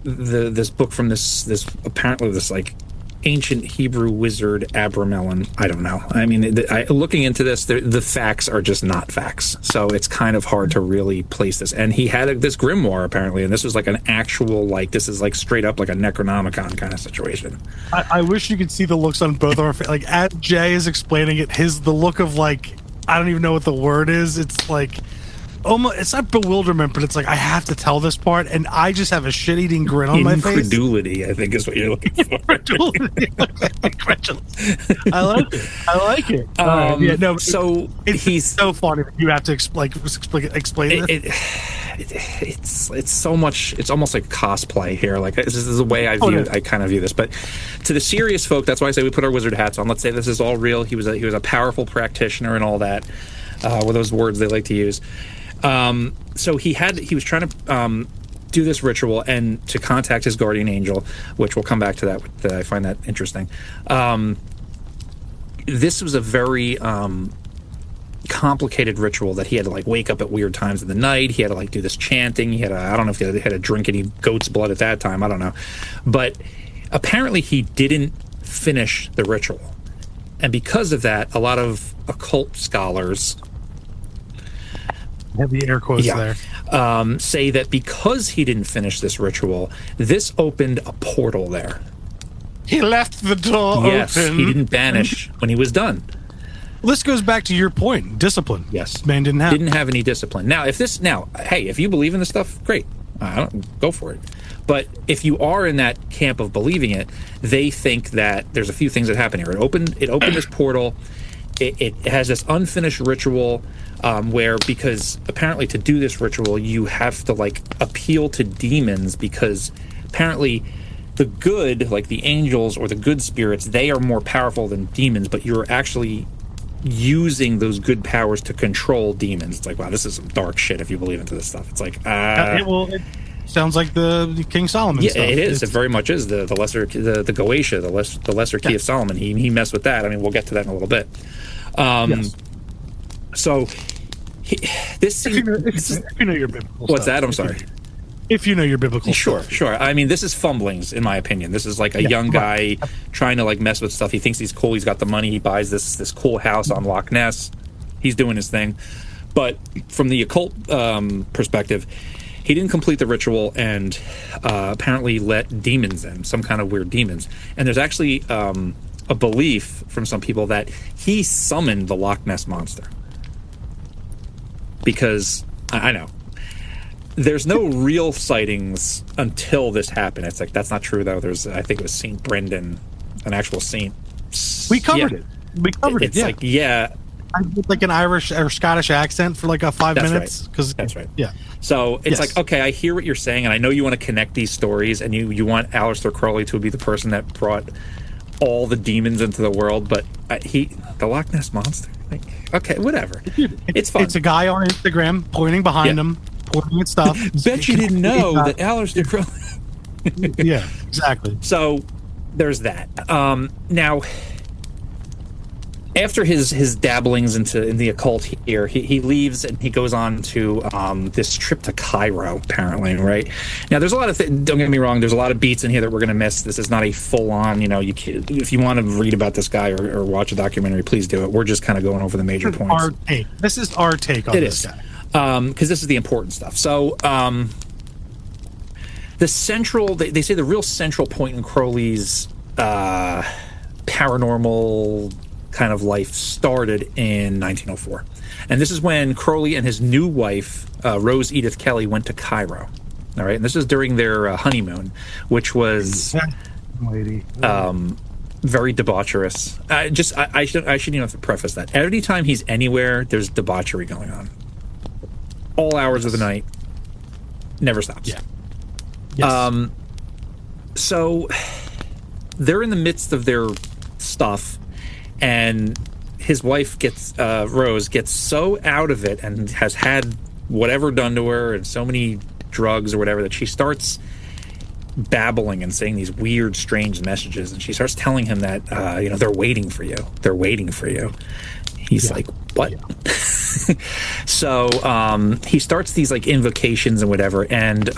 this book from this apparently this like ancient Hebrew wizard Abramelin? I don't know. I mean, looking into this, the facts are just not facts. So it's kind of hard to really place this. And he had this grimoire apparently, and this was like an actual this is like straight up like a Necronomicon kind of situation. I wish you could see the looks on both of our faces. Like as Jay is explaining it, the look of like, I don't even know what the word is. It's like almost, it's not bewilderment, but it's like I have to tell this part, and I just have a shit-eating grin on my face. Incredulity, I think, is what you're looking for. Incredulity. I like it. Yeah, no. So he's so funny that you have to explain it. It's so much. It's almost like cosplay here. Like this is the way I kind of view this. But to the serious folk, that's why I say we put our wizard hats on. Let's say this is all real. He was a powerful practitioner and all that. Were those words they like to use. So he was trying to do this ritual and to contact his guardian angel, which we'll come back to that. I find that interesting. This was a very complicated ritual that he had to like wake up at weird times in the night. He had to like do this chanting. He had I don't know if he had to drink any goat's blood at that time. I don't know. But apparently he didn't finish the ritual. And because of that, a lot of occult scholars, heavy air quotes there, say that because he didn't finish this ritual, this opened a portal there. He left the door open. Yes, he didn't banish when he was done. Well, this goes back to your point, discipline. Yes. This man didn't have any discipline. Now, hey, if you believe in this stuff, great. I don't go for it. But if you are in that camp of believing it, they think that there's a few things that happen here. It opened this portal. It has this unfinished ritual where, because apparently to do this ritual, you have to like appeal to demons, because apparently the good, like the angels or the good spirits, they are more powerful than demons, but you're actually using those good powers to control demons. It's like, wow, this is some dark shit if you believe into this stuff. It's like, it sounds like the King Solomon stuff. It is. It very much is the lesser, the Goetia, the lesser key of Solomon. He messed with that. I mean, we'll get to that in a little bit. Yes. So this if you know your biblical what's stuff. that? I'm sorry. If you know your biblical Sure. stuff. I mean, this is fumblings, in my opinion. This is like a young guy trying to like mess with stuff. He thinks he's cool. He's got the money. He buys this cool house on Loch Ness. He's doing his thing. But from the occult perspective, he didn't complete the ritual and apparently let demons in, some kind of weird demons. And there's actually a belief from some people that he summoned the Loch Ness monster. Because, I know, there's no real sightings until this happened. It's like, that's not true, though. I think it was St. Brendan, an actual saint. We covered it. We covered it, It's like, yeah. I did like an Irish or Scottish accent for like 5 minutes. Right. That's right. Yeah. So it's like, okay, I hear what you're saying, and I know you want to connect these stories, and you want Aleister Crowley to be the person that brought all the demons into the world, but the Loch Ness monster, like, okay, whatever. It's fun. It's a guy on Instagram pointing behind him, pointing at stuff. Bet you didn't know that Aleister Crowley. Yeah, exactly. So there's that. Now, after his dabblings in the occult here, he leaves and he goes on to this trip to Cairo, apparently, right? Now, there's a lot of don't get me wrong, there's a lot of beats in here that we're going to miss. This is not a full-on, if you want to read about this guy or watch a documentary, please do it. We're just kind of going over the major points. This is our take on this guy. Because this is the important stuff. So, the central, they say the real central point in Crowley's paranormal kind of life started in 1904. And this is when Crowley and his new wife, Rose Edith Kelly, went to Cairo. All right. And this is during their honeymoon, which was very debaucherous. I shouldn't even have to preface that. Every time he's anywhere, there's debauchery going on. All hours of the night. Never stops. Yeah. Yes. So they're in the midst of their stuff, and his wife Rose gets so out of it and has had whatever done to her and so many drugs or whatever that she starts babbling and saying these weird, strange messages, and she starts telling him that they're waiting for you. They're waiting for you. He's like, what? Yeah. So he starts these like invocations and whatever, and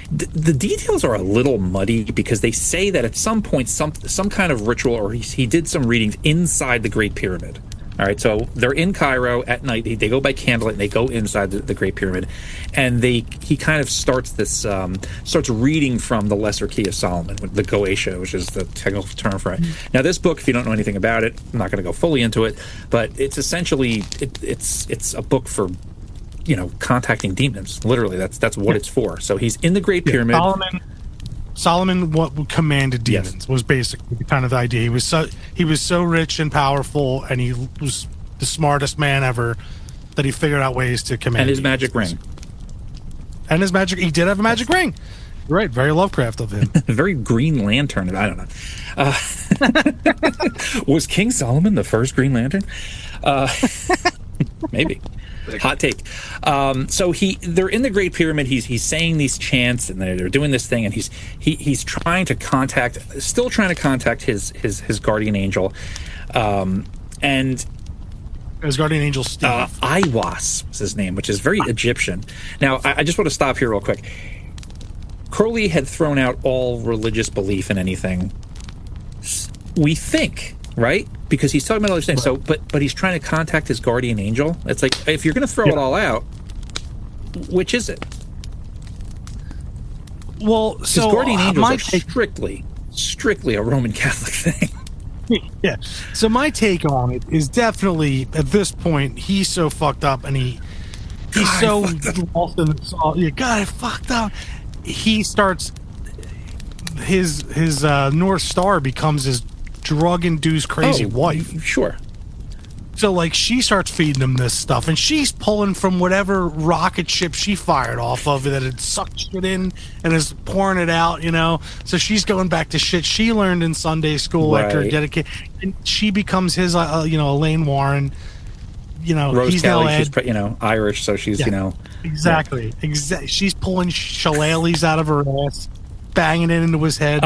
the details are a little muddy because they say that at some point some kind of ritual, or he did some readings inside the Great Pyramid. All right, so they're in Cairo at night. They go by candlelight and they go inside the Great Pyramid, and he kind of starts reading from the Lesser Key of Solomon, the Goetia, which is the technical term for it. Now, this book, if you don't know anything about it, I'm not going to go fully into it, but it's essentially it's a book for contacting demons. Literally, that's what it's for. So he's in the Great Pyramid. Solomon what commanded demons was basically kind of the idea. He was so rich and powerful, and he was the smartest man ever, that he figured out ways to command. And his magic ring. And his magic, he did have a magic ring. You're right, very Lovecraft of him. Very Green Lantern. I don't know. Was King Solomon the first Green Lantern? Maybe. Hot take. So they're in the Great Pyramid. He's saying these chants, and they're doing this thing, and he's still trying to contact his guardian angel, and His guardian angel, Steve. Iwas was his name, which is very Egyptian. Now, I just want to stop here real quick. Crowley had thrown out all religious belief in anything. We think, right? Because he's talking about other things. So, but he's trying to contact his guardian angel. It's like, if you're going to throw it all out, which is it? Well, His so guardian angels are strictly a Roman Catholic thing. Yeah. So my take on it is definitely at this point he's so fucked up and he's so lost in the salt. Yeah, God, I fucked up. He starts his North Star becomes his drug-induced crazy wife. Sure. So like she starts feeding him this stuff, and she's pulling from whatever rocket ship she fired off of that had sucked shit in and is pouring it out, you know. So she's going back to shit she learned in Sunday school after dedicated, and she becomes his, Elaine Warren. You know, Rose he's Kelly, now she's Irish, so she's exactly. She's pulling shillelaghs out of her ass, banging it into his head.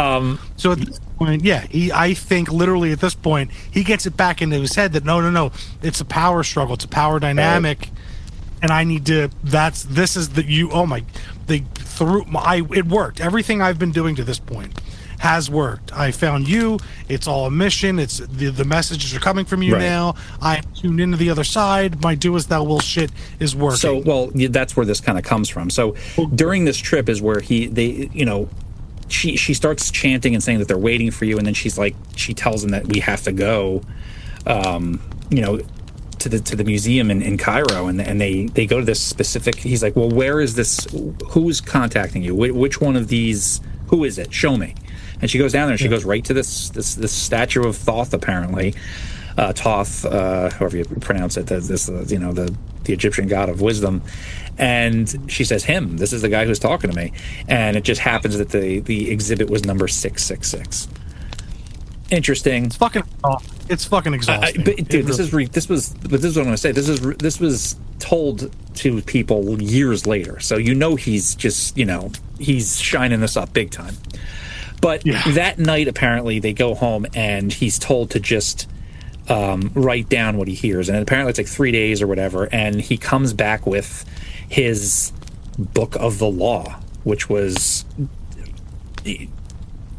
So at this point, I think literally at this point he gets it back into his head that no, it's a power struggle, it's a power dynamic, and I need to. It worked. Everything I've been doing to this point has worked. I found you. It's all a mission. It's the messages are coming from you now. I tuned into the other side. My do as thou will shit is working. So, that's where this kind of comes from. So during this trip is where she starts chanting and saying that they're waiting for you, and then she tells them that we have to go, to the museum in Cairo, and they go to this specific. He's like, well, where is this? Who's contacting you? Which one of these? Who is it? Show me. And she goes down there and she goes right to this statue of Thoth, apparently, Thoth, however you pronounce it, the Egyptian god of wisdom. And she says, him. This is the guy who's talking to me. And it just happens that the exhibit was number 666. Interesting. It's fucking exhausting. But dude, this is what I'm going to say. This was told to people years later, so he's just he's shining this up big time. But that night, apparently, they go home and he's told to just write down what he hears, and apparently it's like 3 days or whatever. And he comes back with his book of the law, which was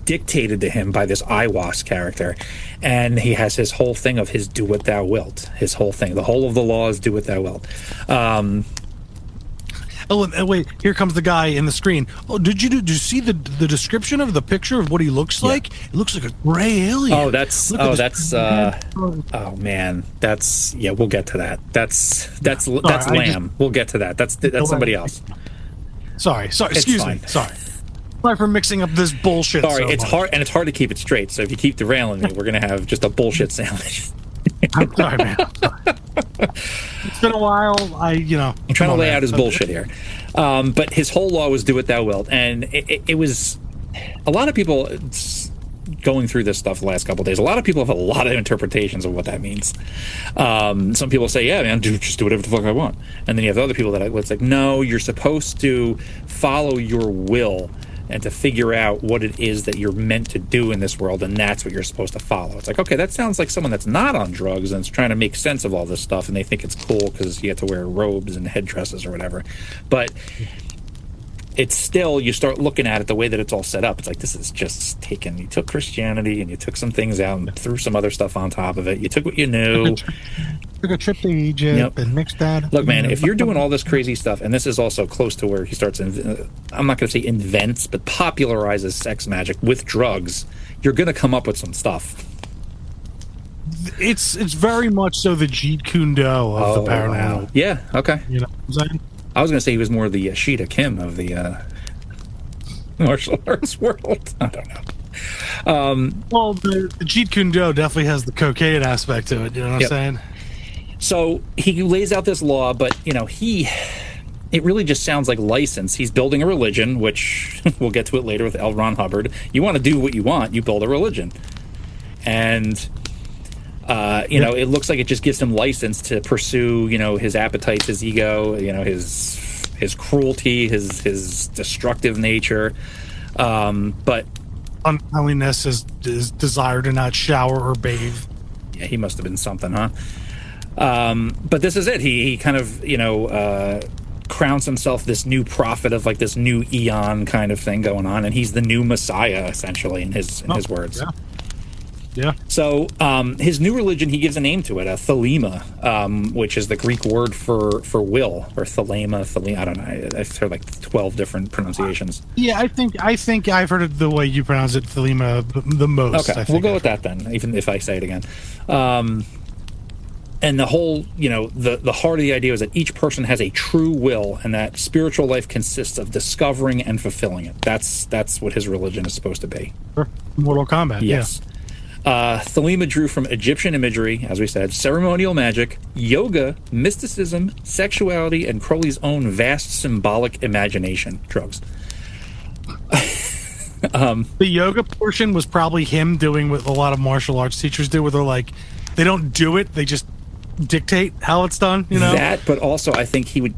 dictated to him by this Iwas character, and he has his whole thing of his do what thou wilt. His whole thing, the whole of the law is do what thou wilt. And wait, here comes the guy in the screen. Oh, did you see the description of the picture of what he looks like? It looks like a gray alien. Oh, man, we'll get to that. That's Lamb. We'll get to that. That's somebody else. Sorry. Excuse me. Sorry for mixing up this bullshit. Sorry, it's hard, and it's hard to keep it straight. So if you keep derailing me, we're gonna have just a bullshit sandwich. I'm sorry, man. It's been a while. I'm trying to lay out his bullshit here. But his whole law was do what thou wilt, and it was a lot of people going through this stuff the last couple of days. A lot of people have a lot of interpretations of what that means. Some people say, yeah, man, just do whatever the fuck I want. And then you have other people that it's like, no, you're supposed to follow your will and to figure out what it is that you're meant to do in this world, and that's what you're supposed to follow. It's like, okay, that sounds like someone that's not on drugs and is trying to make sense of all this stuff, and they think it's cool because you get to wear robes and headdresses or whatever. But it's still, you start looking at it the way that it's all set up. It's like, this is just you took Christianity and you took some things out and threw some other stuff on top of it. You took what you knew. Took a trip to Egypt and mixed that. Look, man, if you're doing all this crazy stuff, and this is also close to where he starts, I'm not going to say invents, but popularizes sex magic with drugs, you're going to come up with some stuff. It's very much so the Jeet Kune Do of the paranormal. Yeah, okay. You know what I'm saying? I was going to say he was more the Sheeta Kim of the martial arts world. I don't know. Well, the Jeet Kune Do definitely has the cocaine aspect to it. You know what I'm saying? So he lays out this law, but it really just sounds like license. He's building a religion, which we'll get to it later with L. Ron Hubbard. You want to do what you want, you build a religion, and it looks like it just gives him license to pursue, his appetites, his ego, his cruelty, his destructive nature. But uncleanliness is desire to not shower or bathe. Yeah, he must have been something, huh? But this is it. He kind of, crowns himself this new prophet of like this new eon kind of thing going on, and he's the new Messiah essentially in his words. Yeah. So his new religion, he gives a name to it, a thelema, which is the Greek word for will, or thelema. I don't know. I've heard like 12 different pronunciations. Yeah, I think I've heard it the way you pronounce it, thelema, the most. Okay, we'll go with that then, even if I say it again. And the whole, the heart of the idea is that each person has a true will, and that spiritual life consists of discovering and fulfilling it. That's what his religion is supposed to be. Mortal Kombat. Yes. Thelema drew from Egyptian imagery, as we said, ceremonial magic, yoga, mysticism, sexuality, and Crowley's own vast symbolic imagination. Drugs. The yoga portion was probably him doing what a lot of martial arts teachers do, where they're like, they don't do it, they just dictate how it's done, That, but also I think he would,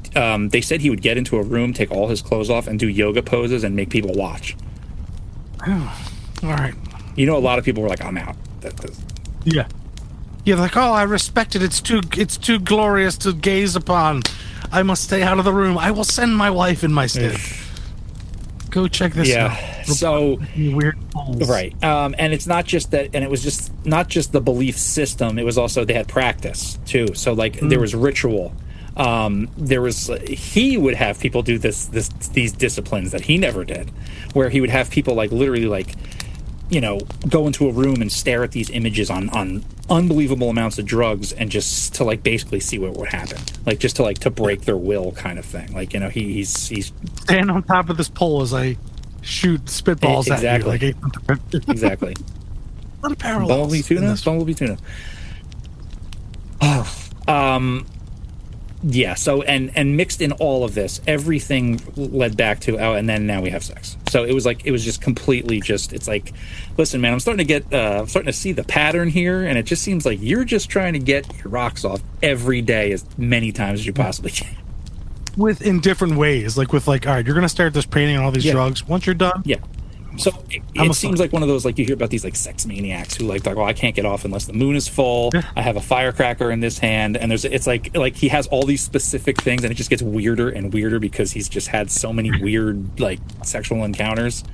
they said he would get into a room, take all his clothes off, and do yoga poses and make people watch. All right. A lot of people were like, I'm out. Yeah. Yeah, like, oh, I respect it. It's too glorious to gaze upon. I must stay out of the room. I will send my wife in my stead. Go check this out. So weird holes. Right. And it's not just that, and it was just not just the belief system, it was also they had practice too. So like there was ritual. He would have people do these disciplines that he never did, where he would have people like literally like go into a room and stare at these images on unbelievable amounts of drugs, and just to like basically see what would happen, like just to break their will kind of thing. Like he's stand on top of this pole as I shoot spitballs at you. Like exactly. A lot of parallels. Bumblebee tuna. Yeah, so and mixed in all of this, everything led back to and then now we have sex. So it was just completely it's like, listen, man, I'm starting to see the pattern here, and it just seems like you're just trying to get your rocks off every day as many times as you possibly can. In different ways, all right, you're gonna start this painting on all these drugs. Once you're done, So it seems like one of those, like you hear about these like sex maniacs who like, I can't get off unless the moon is full. I have a firecracker in this hand, and it's like he has all these specific things, and it just gets weirder and weirder because he's just had so many weird like sexual encounters.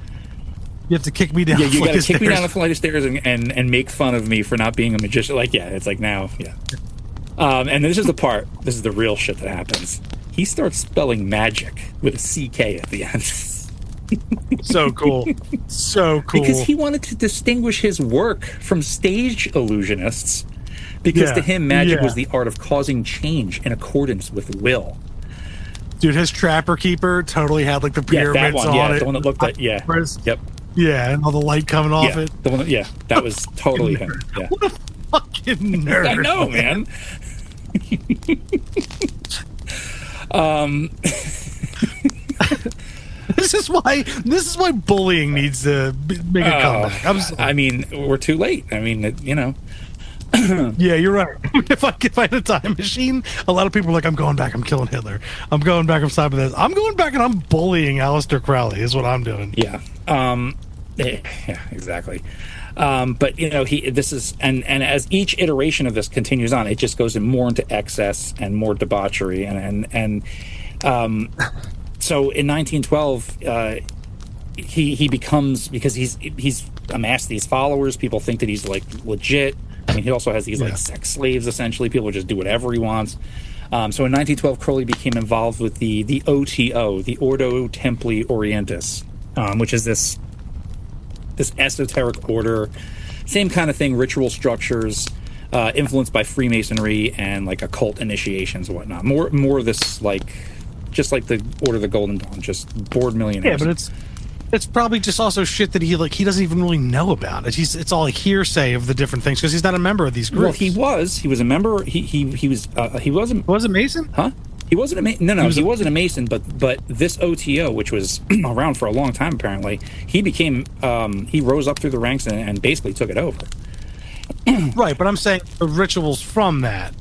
You have to kick me down. Yeah, you got to kick me down a flight of stairs and make fun of me for not being a magician. Like, it's like now, and this is the part. This is the real shit that happens. He starts spelling magic with a CK at the end. So cool. Because he wanted to distinguish his work from stage illusionists, because to him magic was the art of causing change in accordance with will. Dude, his Trapper Keeper totally had like the pyramids on it. The one that looked like yep. Yeah, and all the light coming off it. The one that was totally him. Yeah. What a fucking nerd. I know, man. This is why bullying needs to make a comeback. I mean, we're too late. I mean, Yeah, you're right. If I had a time machine, a lot of people are like, I'm going back, I'm killing Hitler. I'm going back, I'm stopping this. I'm going back and I'm bullying Aleister Crowley is what I'm doing. Yeah. Yeah, exactly. But this is and as each iteration of this continues on, it just goes more into excess and more debauchery and so in 1912 he becomes, because he's amassed these followers, people think that he's like legit. I mean, he also has these like sex slaves, essentially. People just do whatever he wants. So in 1912, Crowley became involved with the OTO, the Ordo Templi Orientis, which is this esoteric order, same kind of thing, ritual structures, influenced by Freemasonry and like occult initiations and whatnot. More of this, like, just like the Order of the Golden Dawn, just bored millionaires. Yeah, but it's probably just also shit that he doesn't even really know about. It's all like hearsay of the different things because he's not a member of these groups. Well, he was a member. He wasn't a Mason, huh? He wasn't a Mason. No, he wasn't a Mason. But this OTO, which was around for a long time, apparently, he became he rose up through the ranks and basically took it over. Right, but I'm saying the rituals from that,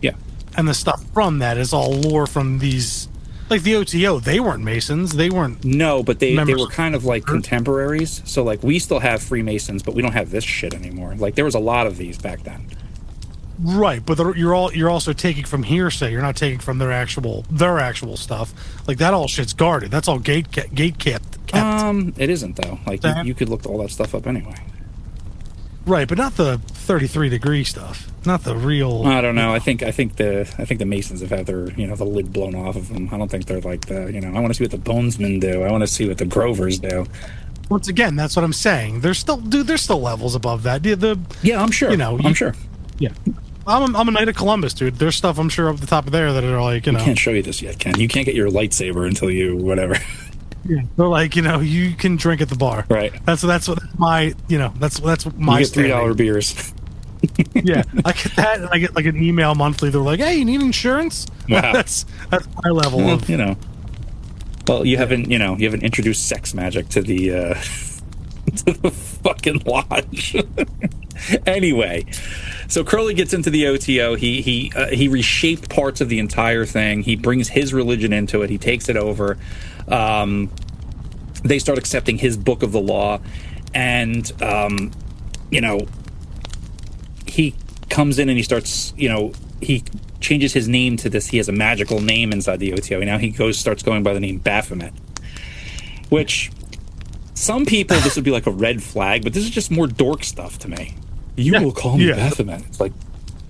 and the stuff from that is all lore from these. Like the OTO, they weren't Masons. They weren't. No, but they were kind of like contemporaries. So like we still have Freemasons, but we don't have this shit anymore. Like there was a lot of these back then. Right, but you're also taking from hearsay. You're not taking from their actual stuff. Like that all shit's guarded. That's all gate kept. It isn't though. Like you could look all that stuff up anyway. Right, but not the 33-degree stuff. Not the real. I don't know. I think the Masons have had their the lid blown off of them. I don't think they're like the I want to see what the Bonesmen do. I want to see what the Grovers do. Once again, that's what I'm saying. There's still levels above that. Yeah, I'm sure. I'm sure. Yeah. I'm a Knight of Columbus, dude. There's stuff I'm sure up the top of there that are like, I can't show you this yet, Ken. You can't get your lightsaber until you whatever. Yeah. They're like, you can drink at the bar. Right. That's what my, that's my you get $3 beers. Yeah. I get that, and I get like an email monthly. They're like, hey, you need insurance? Wow. That's my level of, Well, you haven't introduced sex magic to the to the fucking lodge. Anyway, so Crowley gets into the OTO. He reshaped parts of the entire thing. He brings his religion into it. He takes it over. They start accepting his book of the law, and he comes in and he starts. He changes his name to this. He has a magical name inside the OTO. And now he starts going by the name Baphomet, which some people this would be like a red flag, but this is just more dork stuff to me. You will call me Baphomet. It's like,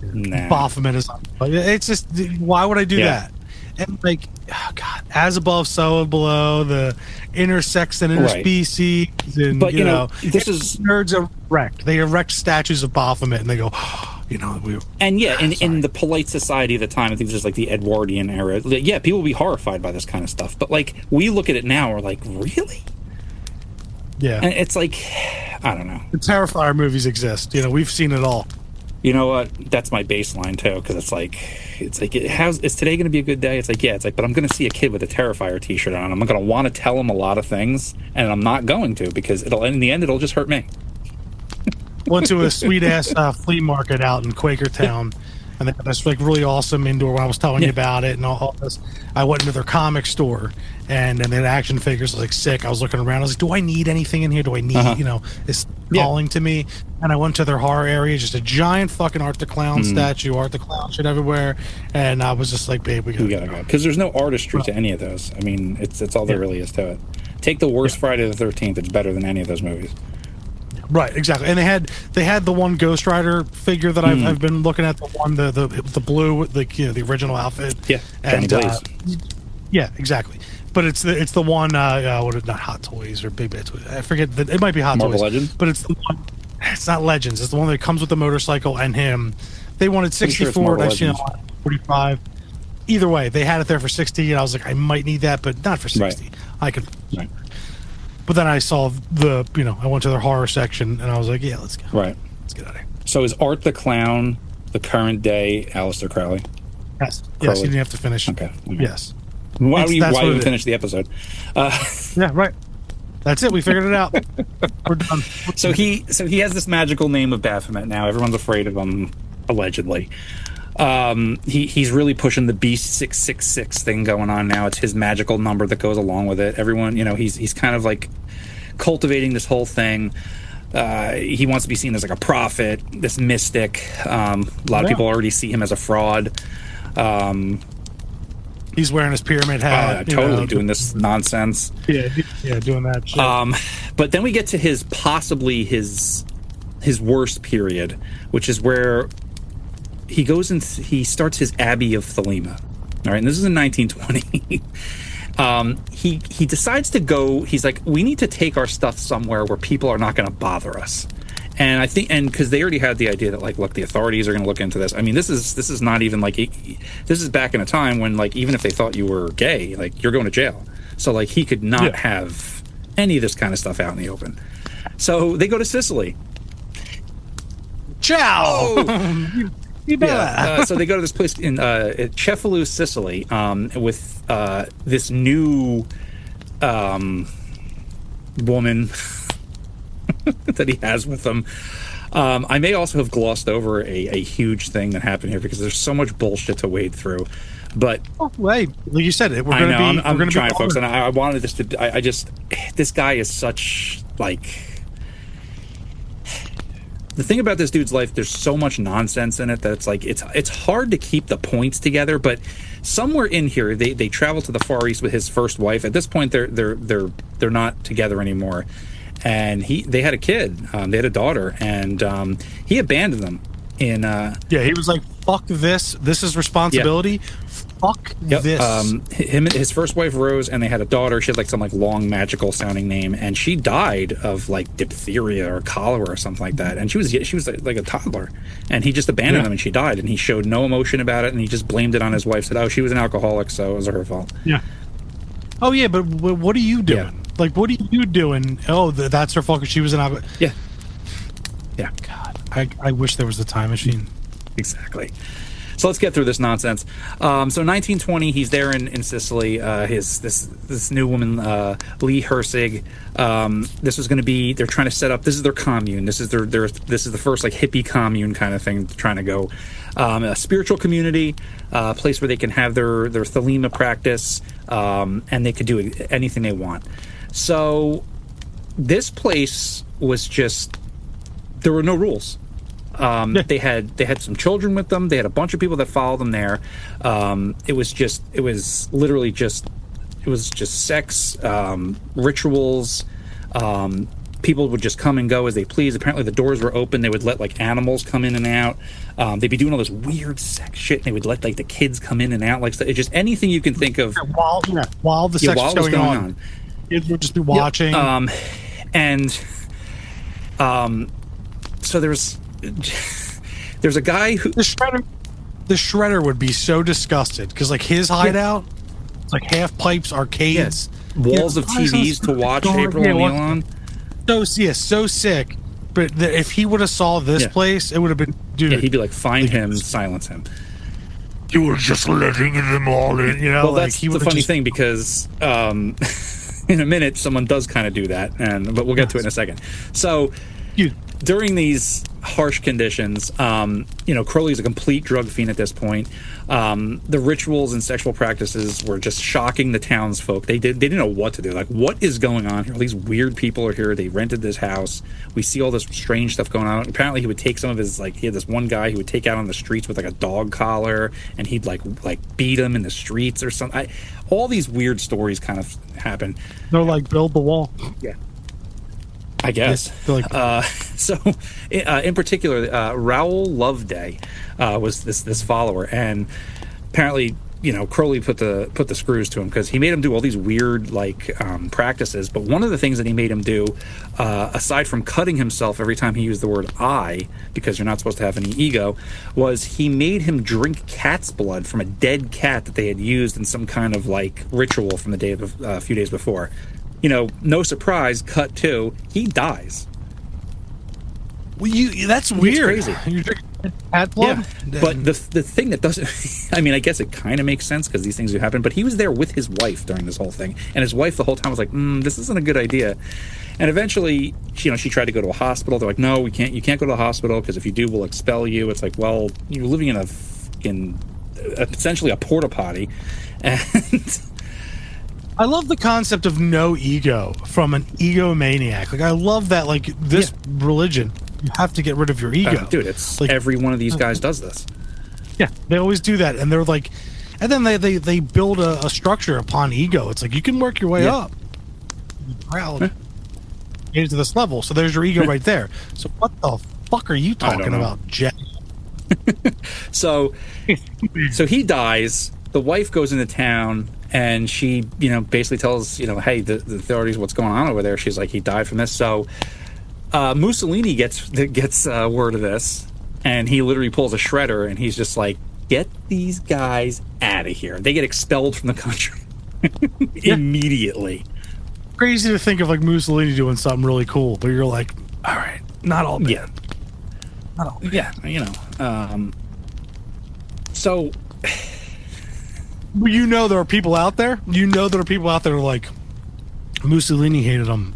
nah. Baphomet is. It's just, why would I do that? And like, oh God, as above, so below, the intersex and interspecies, and but this is nerds erect. They erect statues of Baphomet, and they go, in the polite society of the time, I think this is like the Edwardian era. Yeah, people will be horrified by this kind of stuff, but like we look at it now, we're like, really? Yeah, and it's like, I don't know. The Terrifier movies exist. We've seen it all. You know what? That's my baseline too, because it's like, is today going to be a good day? It's like, yeah. It's like, but I'm going to see a kid with a Terrifier T-shirt on. I'm going to want to tell him a lot of things, and I'm not going to, because in the end it'll just hurt me. Went to a sweet ass flea market out in Quakertown, and they had this like really awesome indoor. When I was telling you about it and all this, I went into their comic store, and they had action figures. Like sick. I was looking around. I was like, do I need anything in here? Do I need is calling to me? And I went to their horror area, just a giant fucking Art the Clown statue, Art the Clown shit everywhere. And I was just like, babe, we gotta go. Because there's no artistry to any of those. I mean, it's all there really is to it. Take the worst Friday the 13th. It's better than any of those movies. Right, exactly. And they had the one Ghost Rider figure that I've been looking at, the blue, the original outfit. Yeah, Johnny Blaze. Yeah, exactly. But it's the one. Not Hot Toys or Big Bad Toys. I forget. It might be Hot Marvel Toys. Legends? But it's the one. It's not Legends. It's the one that comes with the motorcycle and him. They wanted 64. I've seen it on 45. Either way, they had it there for 60, and I was like, I might need that, but not for 60. Right. I could. Right. But then I saw I went to their horror section, and I was like, yeah, let's go. Right. Let's get out of here. So is Art the Clown the current day Aleister Crowley? Yes. Crowley. Yes, you didn't have to finish. Okay. Yes. Why do you finish the episode? Yeah, right. That's it. We figured it out. We're done. So he has this magical name of Baphomet now. Everyone's afraid of him, allegedly. He's really pushing the Beast 666 thing going on now. It's his magical number that goes along with it. Everyone, he's kind of like cultivating this whole thing. He wants to be seen as like a prophet, this mystic. A lot of people already see him as a fraud. He's wearing his pyramid hat. Totally doing this nonsense. Yeah, doing that shit. But then we get to his worst period, which is where he goes and he starts his Abbey of Thelema. All right, and this is in 1920. He decides to go. He's like, we need to take our stuff somewhere where people are not going to bother us. And I think, because they already had the idea that, like, look, the authorities are going to look into this. I mean, this is not even like, this is back in a time when, like, even if they thought you were gay, like, you're going to jail. So, like, he could not have any of this kind of stuff out in the open. So they go to Sicily. Ciao. Oh. So they go to this place in Cefalù, Sicily, with this new woman that he has with him. I may also have glossed over a huge thing that happened here because there's so much bullshit to wade through. But like you said, I'm trying, folks, and I wanted this to. This guy is such like. the thing about this dude's life, there's so much nonsense in it that it's like it's hard to keep the points together. But somewhere in here, they travel to the Far East with his first wife. At this point, they're not together anymore, and they had a kid. They had a daughter, and he abandoned them. He was like, "Fuck this! This is responsibility. Yeah. Fuck this." Him and his first wife Rose, and they had a daughter. She had like some like long magical sounding name, and she died of like diphtheria or cholera or something like that. And she was like a toddler, and he just abandoned them, and she died. And he showed no emotion about it, and he just blamed it on his wife. Said, "Oh, she was an alcoholic, so it was her fault." Yeah. Oh yeah, but what are you doing? Yeah. Like, what are you doing? Oh, that's her fault because she was an alcoholic. Yeah. Yeah. God. I wish there was a time machine. Exactly. So let's get through this nonsense. So 1920, he's there in Sicily. This new woman, Lee Herzig. This was going to be. They're trying to set up. This is their commune. This is this is the first like hippie commune kind of thing. Trying to go a spiritual community, a place where they can have their thelema practice, and they could do anything they want. So this place was just. There were no rules. They had some children with them. They had a bunch of people that followed them there. It was just sex, rituals. People would just come and go as they please. Apparently the doors were open. They would let like animals come in and out. They'd be doing all this weird sex shit. And they would let like the kids come in and out. Like just anything you can think of. While the sex was going on. Kids would just be watching. So there's a guy who the shredder would be so disgusted because like his hideout, it's like half pipes, arcades, walls of TVs to watch April O'Neil on. So sick. But if he would have saw this place, it would have been dude. Yeah, he'd be like, find him, silence him. You were just letting them all in, you know. Well, that's the funny thing because in a minute someone does kind of do that, but we'll get to it in a second. So. During these harsh conditions, Crowley's a complete drug fiend at this point. The rituals and sexual practices were just shocking the townsfolk. They didn't know what to do. Like, what is going on here? All these weird people are here. They rented this house. We see all this strange stuff going on. Apparently, he would take some of his he had this one guy he would take out on the streets with like a dog collar, and he'd like beat him in the streets or something. All these weird stories kind of happen. They're like build the wall. Yeah. I guess. So, in particular, Raoul Loveday was this follower, and apparently, Crowley put the screws to him because he made him do all these weird practices. But one of the things that he made him do, aside from cutting himself every time he used the word "I," because you're not supposed to have any ego, was he made him drink cat's blood from a dead cat that they had used in some kind of ritual from the day of a few days before. No surprise, cut to, he dies. Well, that's weird. It's crazy. You're drinking cat blood? Yeah. But the thing that doesn't, I mean, I guess it kind of makes sense because these things do happen, but he was there with his wife during this whole thing. And his wife the whole time was like, this isn't a good idea. And eventually, she tried to go to a hospital. They're like, no, you can't go to the hospital because if you do, we'll expel you. It's like, well, you're living in essentially a porta potty. And... I love the concept of no ego from an egomaniac. I love that. This religion, you have to get rid of your ego. Dude, it's every one of these guys does this. Yeah, they always do that, and they're like, and then they build a structure upon ego. It's like you can work your way up. You're proud. Get to this level, so there's your ego right there. So what the fuck are you talking about, Jack? So he dies. The wife goes into town. And she, basically tells, hey, the authorities, what's going on over there. She's like, he died from this. So Mussolini gets word of this, and he literally pulls a shredder, and he's just like, get these guys out of here. They get expelled from the country immediately. Crazy to think of Mussolini doing something really cool, but you're like, all right, not all bad. Yeah. Not all bad. Yeah, so... There are people out there. There are people out there who are like, Mussolini hated him.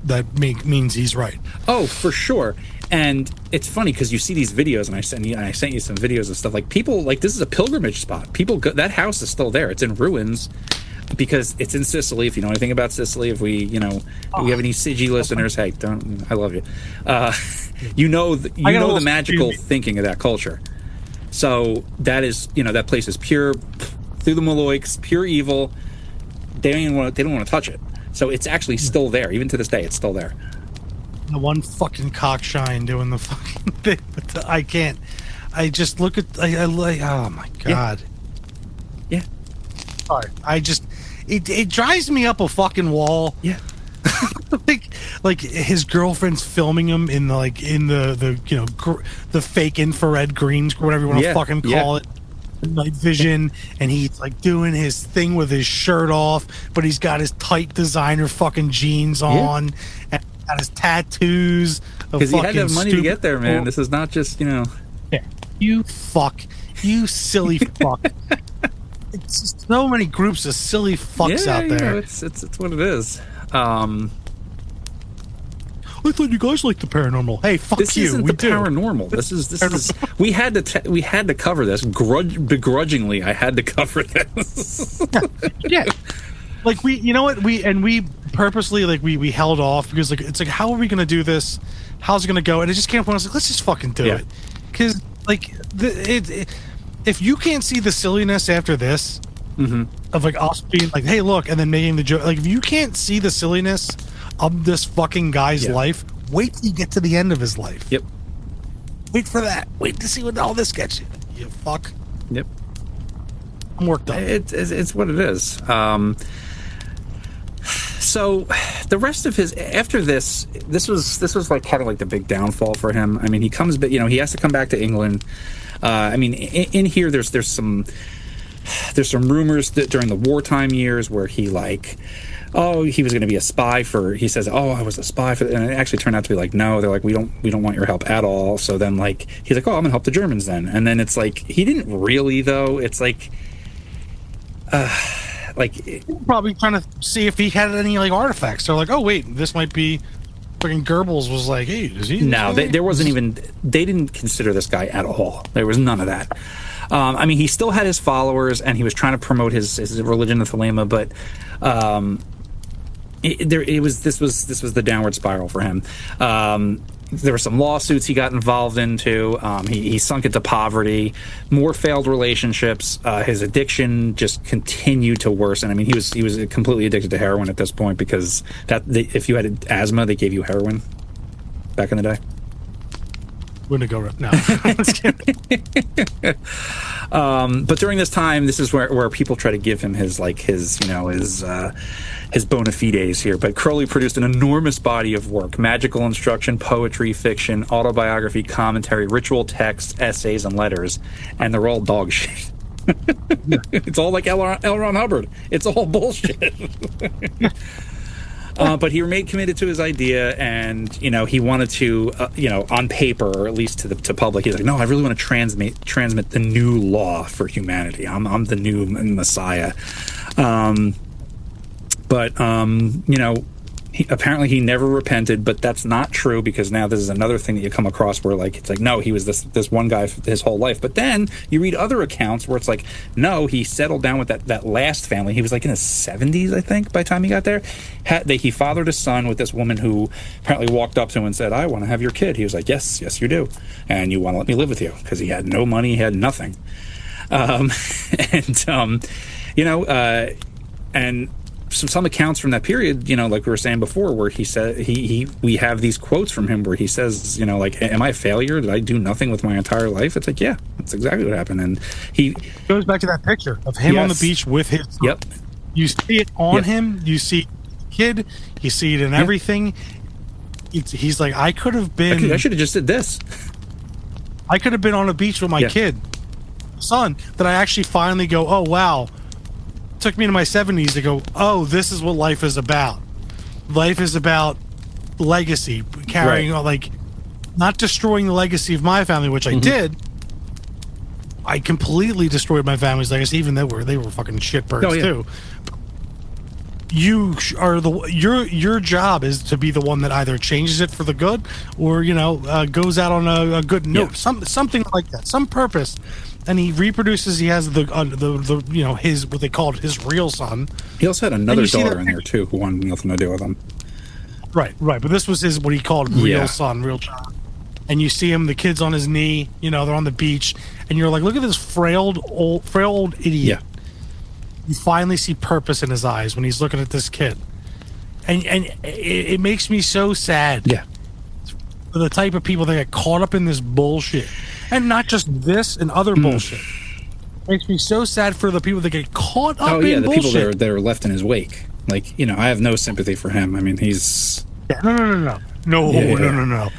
That means he's right. Oh, for sure. And it's funny because you see these videos, and I sent you some videos of stuff. People this is a pilgrimage spot. People go, that house is still there. It's in ruins because it's in Sicily. If you know anything about Sicily, if we have any Sigi listeners, hey, I love you. You know the magical feeling. thinking of that culture. So that is, that place is pure through the Moloiks, pure evil. They don't want to touch it. So it's actually still there, even to this day. It's still there. The one fucking cockshine doing the fucking thing, but I can't. I just look at. I like. Oh my god. Yeah. Sorry. It drives me up a fucking wall. Yeah. like his girlfriend's filming him in the fake infrared greens, whatever you want to fucking call it, night vision, and he's like doing his thing with his shirt off, but he's got his tight designer fucking jeans on, and got his tattoos. Because he had to have money to get there, man. This is not just Yeah. You fuck. You silly fuck. It's just so many groups of silly fucks out there. It's what it is. I thought you guys liked the paranormal. Hey, fuck this you. Isn't we the do. paranormal. This is we had to cover this begrudgingly. I had to cover this. Yeah. Like we purposely we held off because like it's like, how are we going to do this? How's it going to go? And it just came up when I was like, let's just fucking do it. Because like if you can't see the silliness after this of like us being like, hey, look, and then making the joke, like if you can't see the silliness of this fucking guy's life, wait till you get to the end of his life. Yep. Wait for that. Wait to see what all this gets you. You fuck. Yep. I'm worked up. It's what it is. So the rest of his after this was like kind of like the big downfall for him. I mean, he comes, but he has to come back to England. I mean, in here, there's some rumors that during the wartime years where he like, he was going to be a spy for. He says, I was a spy for, and it actually turned out to be like, no, they're like, we don't want your help at all. So then like he's like, I'm going to help the Germans then, and then it's like he didn't really though. It's like, probably trying to see if he had any like artifacts. They're like, oh wait, this might be. Fucking Goebbels was like, hey, is he? No, there wasn't even. They didn't consider this guy at all. There was none of that. I mean, he still had his followers, and he was trying to promote his religion of Thelema, but this was the downward spiral for him. There were some lawsuits he got involved into. He sunk into poverty, more failed relationships. His addiction just continued to worsen. I mean, he was completely addicted to heroin at this point because if you had asthma, they gave you heroin back in the day. Wouldn't go no. But during this time, this is where people try to give him his bona fides here. But Crowley produced an enormous body of work: magical instruction, poetry, fiction, autobiography, commentary, ritual texts, essays, and letters, and they're all dog shit. It's all like L. Ron Hubbard. It's all bullshit. But he remained committed to his idea, and he wanted to, on paper or at least to public, he's like, no, I really want to transmit the new law for humanity. I'm the new Messiah. Apparently he never repented, but that's not true, because now this is another thing that you come across where like it's like, no, he was this one guy his whole life. But then you read other accounts where it's like, no, he settled down with that last family. He was like in his 70s, I think, by the time he got there. He fathered a son with this woman who apparently walked up to him and said, I want to have your kid. He was like, yes, you do. And you want to let me live with you, because he had no money, he had nothing. And some accounts from that period, like we were saying before, where he said we have these quotes from him where he says, like, am I a failure? Did I do nothing with my entire life? It's like, yeah, that's exactly what happened. And he goes back to that picture of him on the beach with his son. Yep. You see it on him. You see the kid. You see it in everything. He's like, I could have been. I should have just did this. I could have been on a beach with my kid, son. That I actually finally go, oh wow. Took me to my 70s to go, oh, this is what life is about. Life is about legacy, carrying like not destroying the legacy of my family, which I did. I completely destroyed my family's legacy, even though they were fucking shitbirds too. You are your job is to be the one that either changes it for the good, or goes out on a good note, something like that, some purpose. And he reproduces. He has the his what they called his real son. He also had another daughter in there too, who wanted nothing to do with him. Right. But this was his what he called real son, real child. and you see him, the kid's on his knee, they're on the beach, and you're like, look at this frail old idiot. Yeah. You finally see purpose in his eyes when he's looking at this kid. And it makes me so sad. Yeah. For the type of people that get caught up in this bullshit. And not just this and other bullshit. It makes me so sad for the people that get caught up in the bullshit. people that are left in his wake. Like, I have no sympathy for him. I mean, he's... Yeah, no.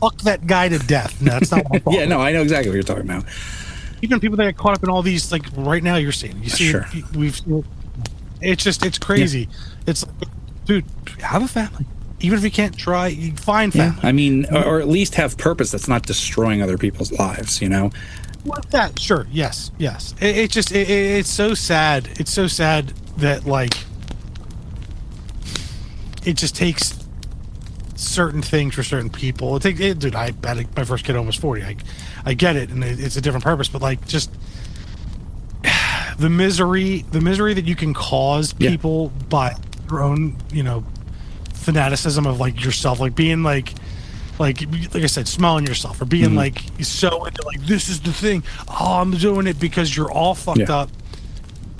Fuck that guy to death. No, that's not my fault. Yeah, no, I know exactly what you're talking about. Even people that get caught up in all these, like, right now you're seeing. You see, Sure. It's crazy. Yeah. It's like, dude, have a family. Even if you can't try, you find family. Yeah, I mean, or at least have purpose that's not destroying other people's lives, Like that, sure, yes. It's so sad. It's so sad that, like, it just takes certain things for certain people. Dude, I had my first kid almost 40. I get it, and it's a different purpose, but, like, just the misery that you can cause people by your own, fanaticism of, like, yourself, like being like I said, smelling yourself, or being like so into, like, this is the thing. Oh, I'm doing it because you're all fucked up.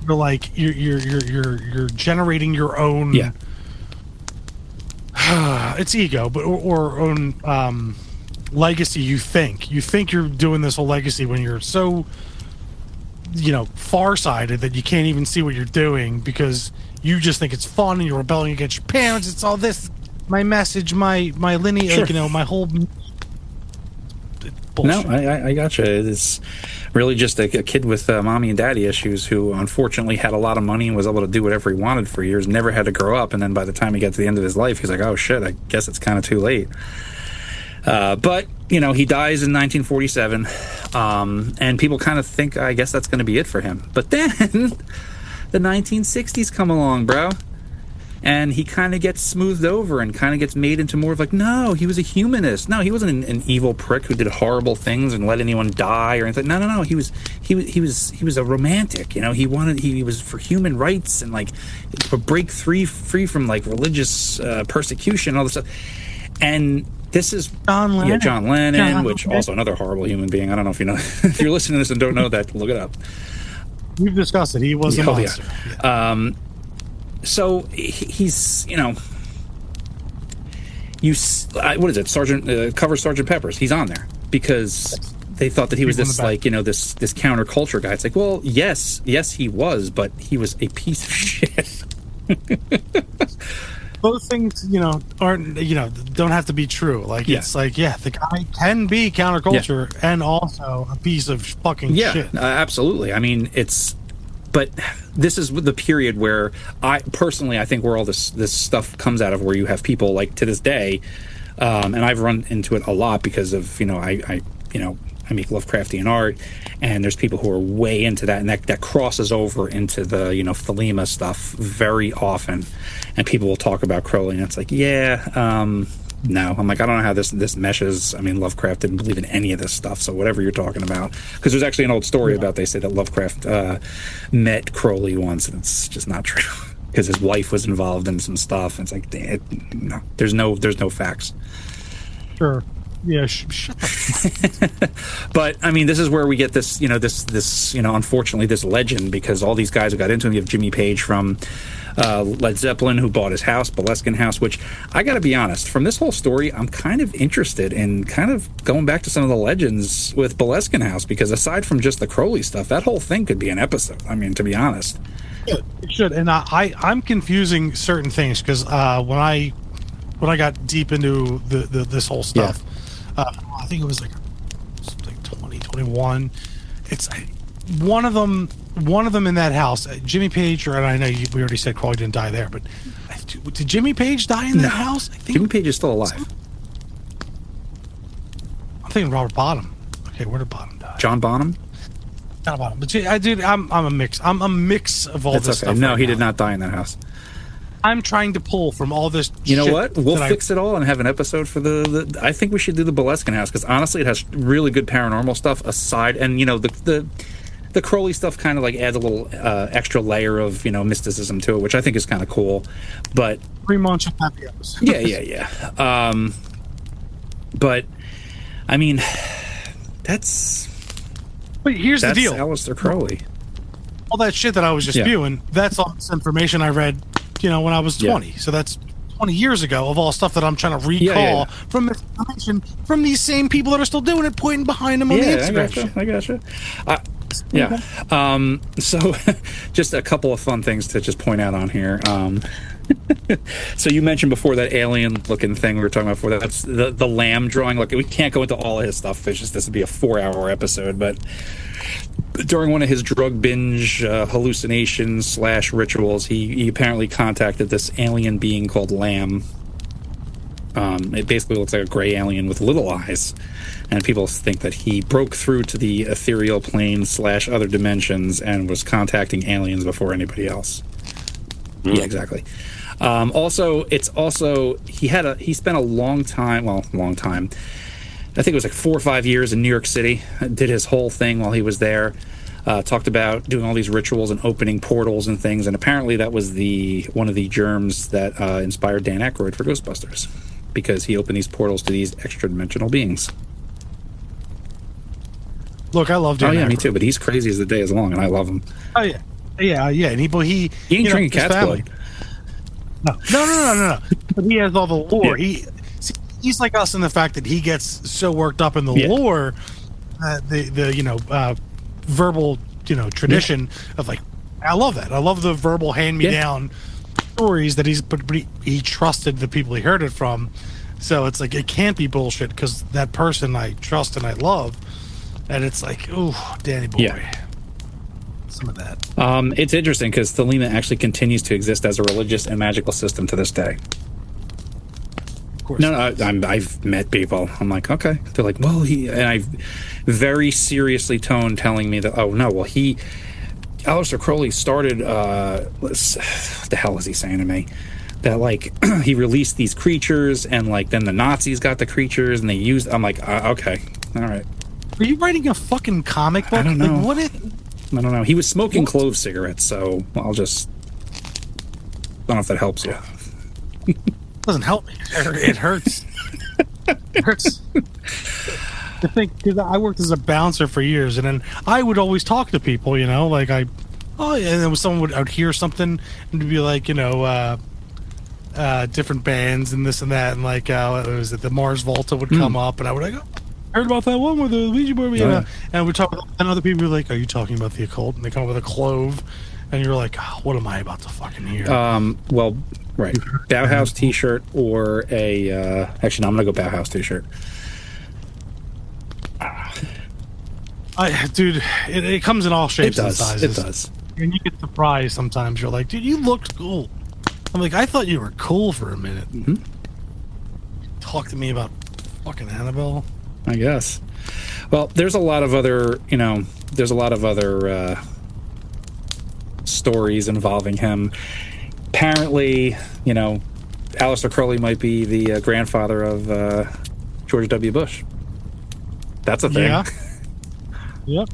You're like you're generating your own. Yeah. It's ego, but or own legacy. You think you're doing this whole legacy when you're so farsighted that you can't even see what you're doing because you just think it's fun and you're rebelling against your parents. It's all this, my message, my lineage, Sure. my whole No, bullshit. I gotcha. It's really just a kid with mommy and daddy issues who unfortunately had a lot of money and was able to do whatever he wanted for years, never had to grow up, and then by the time he got to the end of his life, he's like, oh shit, I guess it's kind of too late. But, he dies in 1947, and people kind of think, I guess that's going to be it for him. But then the 1960s come along, bro. And he kind of gets smoothed over and kind of gets made into more of like, no, he was a humanist. No, he wasn't an evil prick who did horrible things and let anyone die or anything. No. He was a romantic. He was for human rights and like to break free from like religious persecution and all this stuff. And this is John Lennon. Yeah, John Lennon, which also another horrible human being. I don't know if you know if you're listening to this and don't know that, look it up. We've discussed it. He was a monster. Yeah. So he's, what is it? Cover Sergeant Pepper's. He's on there because they thought that he was this like, this counterculture guy. It's like, well, yes, he was, but he was a piece of shit. Both things, aren't, don't have to be true. Like, it's like, the guy can be counterculture and also a piece of fucking shit. Absolutely. I mean, but this is the period where I think where all this stuff comes out of, where you have people like to this day, and I've run into it a lot because of I make Lovecraftian art, and there's people who are way into that, and that crosses over into the Thelema stuff very often, and people will talk about Crowley, and it's like no, I'm like, I don't know how this meshes. I mean, Lovecraft didn't believe in any of this stuff, so whatever you're talking about. Because there's actually an old story about, they say that Lovecraft met Crowley once, and it's just not true. Because his wife was involved in some stuff, and it's like, no, there's no facts. Sure. Yeah, shut the But I mean, this is where we get this, unfortunately, this legend, because all these guys who got into him. You have Jimmy Page from Led Zeppelin, who bought his house, Boleskine House, which I got to be honest, from this whole story, I'm kind of interested in kind of going back to some of the legends with Boleskine House, because aside from just the Crowley stuff, that whole thing could be an episode. I mean, to be honest, it should. And I'm confusing certain things because when I got deep into this whole stuff. I think it was like 2021. It's one of them in that house. Jimmy Page, and I know we already said Crowley didn't die there, but did Jimmy Page die in that house? I think Jimmy Page is still alive. I'm thinking Robert Bottom. Okay, where did Bottom die? John Bonham? John Bottom. But I'm a mix. I'm a mix of all this stuff. No, he did not die in that house. I'm trying to pull from all this. You know what? We'll fix it all and have an episode for the I think we should do the Boleskine House, because honestly, it has really good paranormal stuff aside, and the Crowley stuff kind of like adds a little extra layer of mysticism to it, which I think is kind of cool. But 3 months of happy episode. yeah. But I mean, that's But here's the deal. Aleister Crowley. All that shit that I was just spewing, that's all this information I read, when I was 20. So that's 20 years ago of all stuff that I'm trying to recall from this information from these same people that are still doing it, pointing behind them on the Instagram. I gotcha. So just a couple of fun things to just point out on here. So you mentioned before that alien looking thing we were talking about before. That's the lamb drawing. Look, we can't go into all of his stuff. It's just, this would be a 4-hour episode, but during one of his drug binge hallucinations / rituals, he apparently contacted this alien being called Lamb. It basically looks like a gray alien with little eyes, and people think that he broke through to the ethereal plane / other dimensions and was contacting aliens before anybody else. Yeah, exactly. He spent a long time. I think it was like 4 or 5 years in New York City. Did his whole thing while he was there. Talked about doing all these rituals and opening portals and things. And apparently that was one of the germs that inspired Dan Aykroyd for Ghostbusters, because he opened these portals to these extra-dimensional beings. Look, I love Dan Aykroyd. Me too. But he's crazy as the day is long, and I love him. Oh yeah, yeah. And he ain't drinking cat's blood. No. But he has all the lore. Yeah. He's like us in the fact that he gets so worked up in the lore, the verbal tradition of like, I love that. I love the verbal hand me down stories that he trusted the people he heard it from. So it's like, it can't be bullshit because that person I trust and I love, and it's like, ooh, Danny boy. Yeah. Some of that. It's interesting because Thelema actually continues to exist as a religious and magical system to this day. No, I've met people. I'm like, okay. They're like, well, and I very seriously toned telling me that, Aleister Crowley started, what the hell is he saying to me? That, like, he released these creatures, and, like, then the Nazis got the creatures, and they used, I'm like, okay, all right. Are you writing a fucking comic book? I don't know. Like, I don't know. He was smoking clove cigarettes, so I don't know if that helps you. Doesn't help me. It hurts. It hurts. I think, because I worked as a bouncer for years, and then I would always talk to people, like and then I would hear something and be like, different bands and this and that, and like, was it the Mars Volta would come up, and I would like, heard about that one with the Ouija board, and we'd talk, and other people were like, are you talking about the occult? And they come up with a clove, and you're like, what am I about to fucking hear? Well, right. Bauhaus t-shirt or a... actually, no, I'm going to go Bauhaus t-shirt. Dude, it comes in all shapes and sizes. It does. And you get surprised sometimes. You're like, dude, you looked cool. I'm like, I thought you were cool for a minute. Mm-hmm. Talk to me about fucking Annabelle. I guess. Well, there's a lot of other, stories involving him. Apparently, Aleister Crowley might be the grandfather of George W. Bush. That's a thing. Yeah. Yep.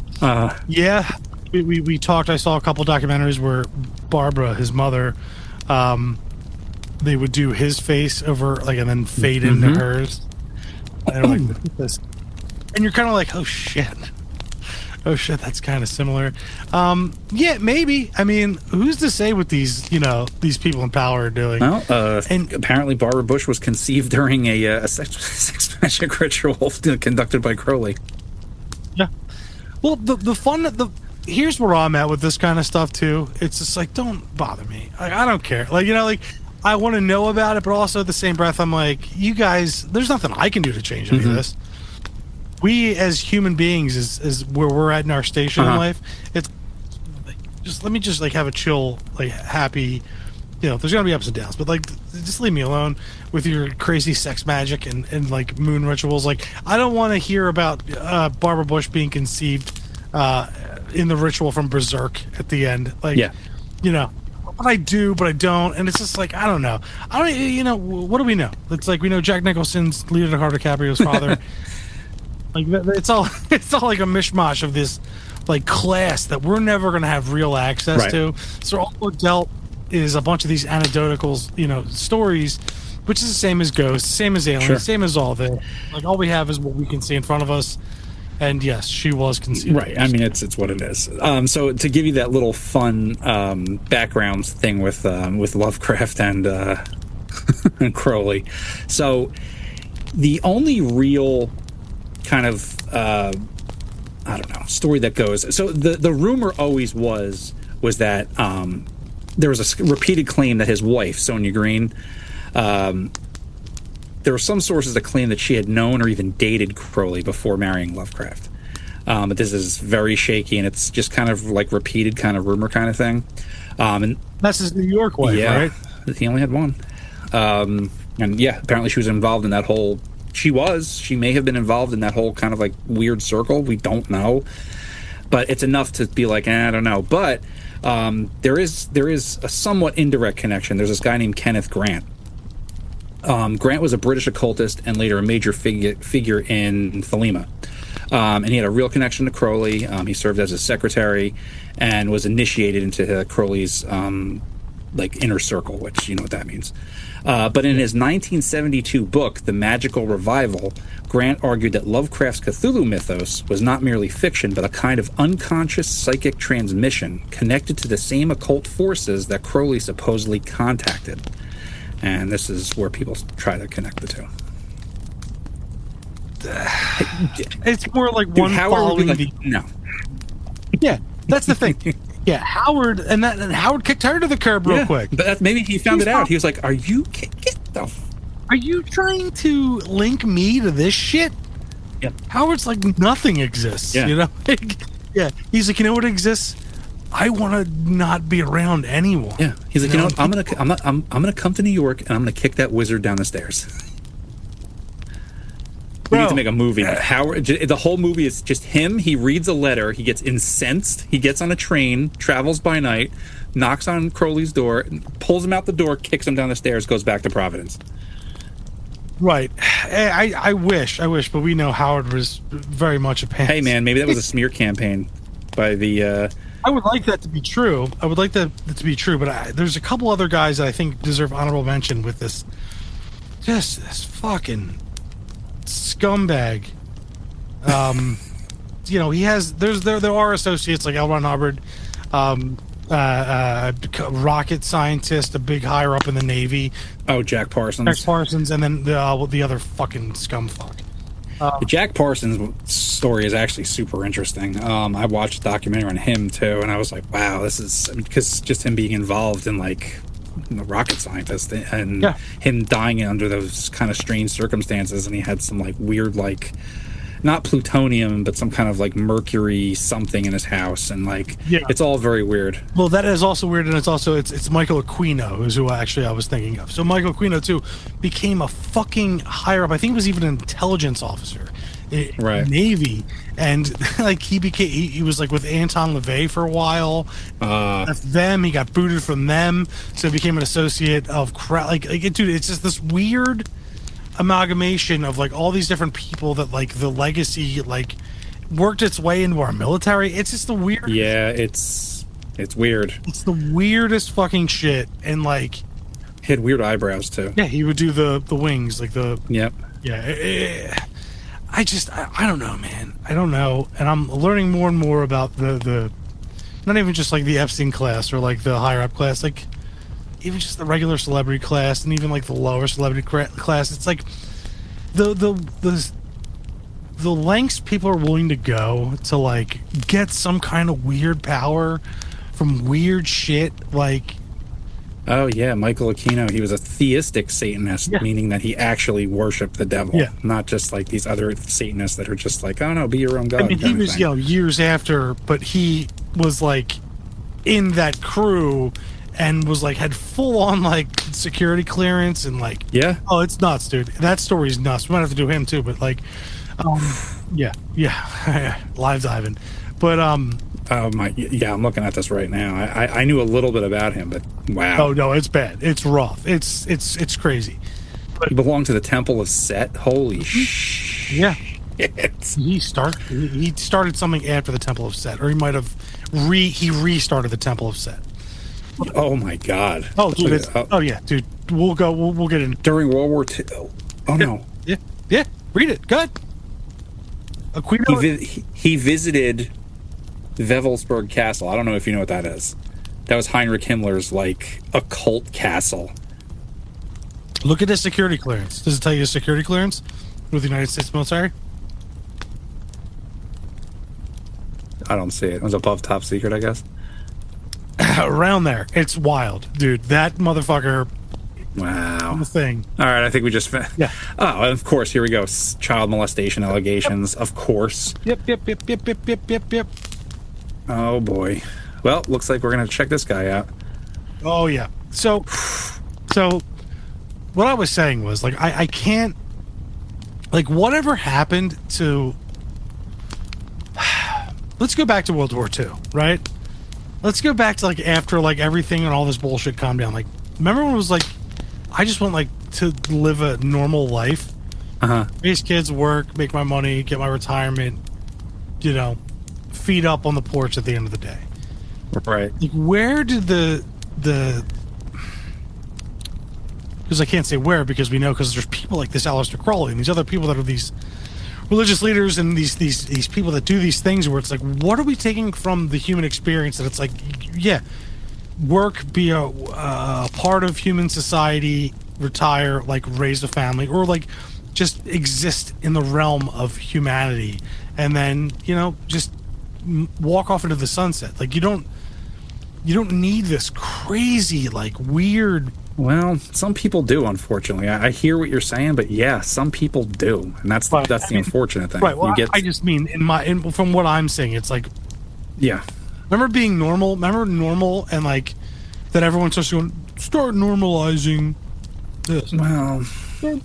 Yeah. We talked. I saw a couple documentaries where Barbara, his mother, they would do his face over, like, and then fade into hers. And they're like, look at this. And you're kind of like, oh shit, that's kind of similar. Yeah, maybe. I mean, who's to say what these people in power are doing? Well, and apparently Barbara Bush was conceived during a sex magic ritual conducted by Crowley. Yeah. Well, the fun, here's where I'm at with this kind of stuff too. It's just like, don't bother me. I don't care. Like, I want to know about it, but also at the same breath, I'm like, you guys, there's nothing I can do to change any of this. We as human beings is where we're at in our station in life. It's just, let me just like have a chill, like happy, there's gonna be ups and downs, but like, just leave me alone with your crazy sex magic and like moon rituals. Like, I don't want to hear about Barbara Bush being conceived in the ritual from Berserk at the end. Like, but I do, but I don't, and it's just like, I don't know. What do we know? It's like, we know Jack Nicholson's Leonardo DiCaprio's father. Like, it's all like a mishmash of this like class that we're never going to have real access to. So all we're dealt is a bunch of these anecdotal, stories which is the same as ghosts, same as aliens, Sure. same as all the like. All we have is what we can see in front of us. And yes, she was conceived. Right. I mean, it's what it is. So to give you that little fun background thing with Lovecraft and and Crowley, so the only real kind of I don't know story that goes. So the rumor always was that there was a repeated claim that his wife Sonia Green. There were some sources that claim that she had known or even dated Crowley before marrying Lovecraft. But this is very shaky, and it's just kind of like repeated kind of rumor kind of thing. And That's his New York wife, yeah, right? he only had one. And yeah, apparently she was involved in that whole... She may have been involved in that whole kind of like weird circle. We don't know. But it's enough to be like, I don't know. But there is a somewhat indirect connection. There's this guy named Kenneth Grant. Grant was a British occultist and later a major figure in Thelema. And he had a real connection to Crowley. He served as his secretary and was initiated into Crowley's like inner circle, which you know what that means. But in his 1972 book, The Magical Revival, Grant argued that Lovecraft's Cthulhu mythos was not merely fiction, but a kind of unconscious psychic transmission connected to the same occult forces that Crowley supposedly contacted. And this is where people try to connect the two. It's more like Dude, one Howard would following be like, the. no. Yeah, that's the thing. Yeah, Howard and Howard kicked her to the curb real quick. But maybe he found it out. He was like, "Are you Are you trying to link me to this shit?" Yep. Howard's like nothing exists. Yeah. You know. Yeah. He's like, you know what exists? I want to not be around anyone. Yeah, he's like, you know, I'm gonna come to New York and I'm gonna kick that wizard down the stairs. We need to make a movie. Howard, the whole movie is just him. He reads a letter. He gets incensed. He gets on a train, travels by night, knocks on Crowley's door, pulls him out the door, kicks him down the stairs, goes back to Providence. Right. I wish, but we know Howard was very much a pants. Hey, man, maybe that was a smear campaign by the... I would like that to be true. But there's a couple other guys that I think deserve honorable mention with this. Just this fucking scumbag. You know, he has. There are associates like L. Ron Hubbard, rocket scientist, a big higher up in the Navy. Oh, Jack Parsons. And then the other fucking scumfuck. The Jack Parsons story is actually super interesting. I watched a documentary on him too, and I was like, wow, this is because just him being involved in like the rocket scientist and him dying under those kind of strange circumstances, and he had some like weird like not plutonium but some kind of like mercury something in his house, and like it's all very weird. Well, that is also weird, and it's Michael Aquino is who actually I was thinking of. So Michael Aquino too became a fucking higher up. I think he was even an intelligence officer in Navy, and like he was like with Anton LaVey for a while. Left them, he got booted from them, so he became an associate of dude. It's just this weird amalgamation of like all these different people that like the legacy like worked its way into our military. It's just the weird. Yeah, it's weird. It's the weirdest fucking shit, and like he had weird eyebrows too. Yeah, he would do the wings like the. Yep. Yeah. I don't know, man. I don't know, and I'm learning more and more about the not even just like the Epstein class or like the higher up class, like even just the regular celebrity class and even like the lower celebrity class. It's like the lengths people are willing to go to like get some kind of weird power from weird shit. Like, oh yeah, Michael Aquino, he was a theistic Satanist, meaning that he actually worshipped the devil, not just like these other Satanists that are just like, oh no, be your own god. I mean, he was years after, but he was like in that crew and was like had full on like security clearance and like oh, it's nuts, dude. That story's nuts. We might have to do him too, but like live diving. But oh my, yeah, I'm looking at this right now. I knew a little bit about him, but wow. Oh no, it's bad. It's rough. It's crazy. But he belonged to the Temple of Set. Holy shit. Yeah. He started something after the Temple of Set, or he might have restarted the Temple of Set. Oh my god. Oh dude, oh yeah, dude. we'll go. We'll get in During World War II. Oh no. Yeah. Read it. Good. Aquino. He visited Wewelsburg Castle. I don't know if you know what that is. That was Heinrich Himmler's like occult castle. Look at his security clearance. Does it tell you his security clearance with the United States military? I don't see it. It was above top secret, I guess. Around there. It's wild, dude. That motherfucker. Wow. Thing. All right, I think we just... Yeah. Oh, and of course, here we go. Child molestation allegations, of course. Yep. Oh, boy. Well, looks like we're going to check this guy out. Oh, yeah. So what I was saying was, like, I can't... Like, whatever happened to... Let's go back to World War II, right? Let's go back to, like, after, like, everything and all this bullshit calmed down. Like, remember when it was, like, I just want, like, to live a normal life? Raise kids, work, make my money, get my retirement, you know, feed up on the porch at the end of the day. Right. Like, where did the because I can't say where, because we know, because there's people like this Aleister Crowley and these other people that are these religious leaders and these people that do these things where it's like, what are we taking from the human experience that it's like, yeah, work, be a part of human society, retire, like raise a family, or like just exist in the realm of humanity, and then, you know, just walk off into the sunset. Like, you don't need this crazy, like, weird... Well, some people do, unfortunately. I hear what you're saying, but yeah, some people do, and that's the unfortunate thing. Right. Well, you get, I just mean from what I'm saying, it's like, yeah. Remember being normal? Remember normal, and like that everyone starts going, start normalizing this. Well,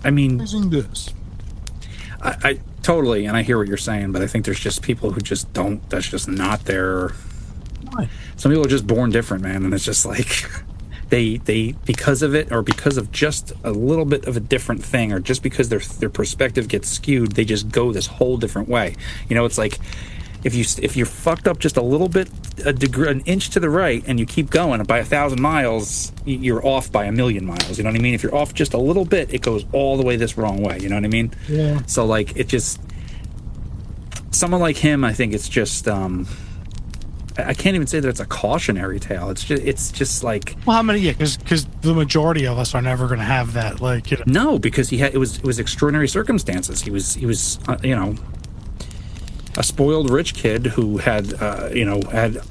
I mean, this. I totally, and I hear what you're saying, but I think there's just people who just don't. That's just not their. Right. Some people are just born different, man, and it's just like. They because of it, or because of just a little bit of a different thing, or just because their perspective gets skewed, they just go this whole different way. You know, it's like if you're fucked up just a little bit, an inch to the right, and you keep going by 1,000 miles, you're off by 1,000,000 miles. You know what I mean? If you're off just a little bit, it goes all the way this wrong way. You know what I mean? Yeah. So like, it just, someone like him, I think it's just. I can't even say that it's a cautionary tale. It's just like, well, how many? Yeah, because the majority of us are never going to have that. Like, you know. No, because it was extraordinary circumstances. He was you know, a spoiled rich kid who had had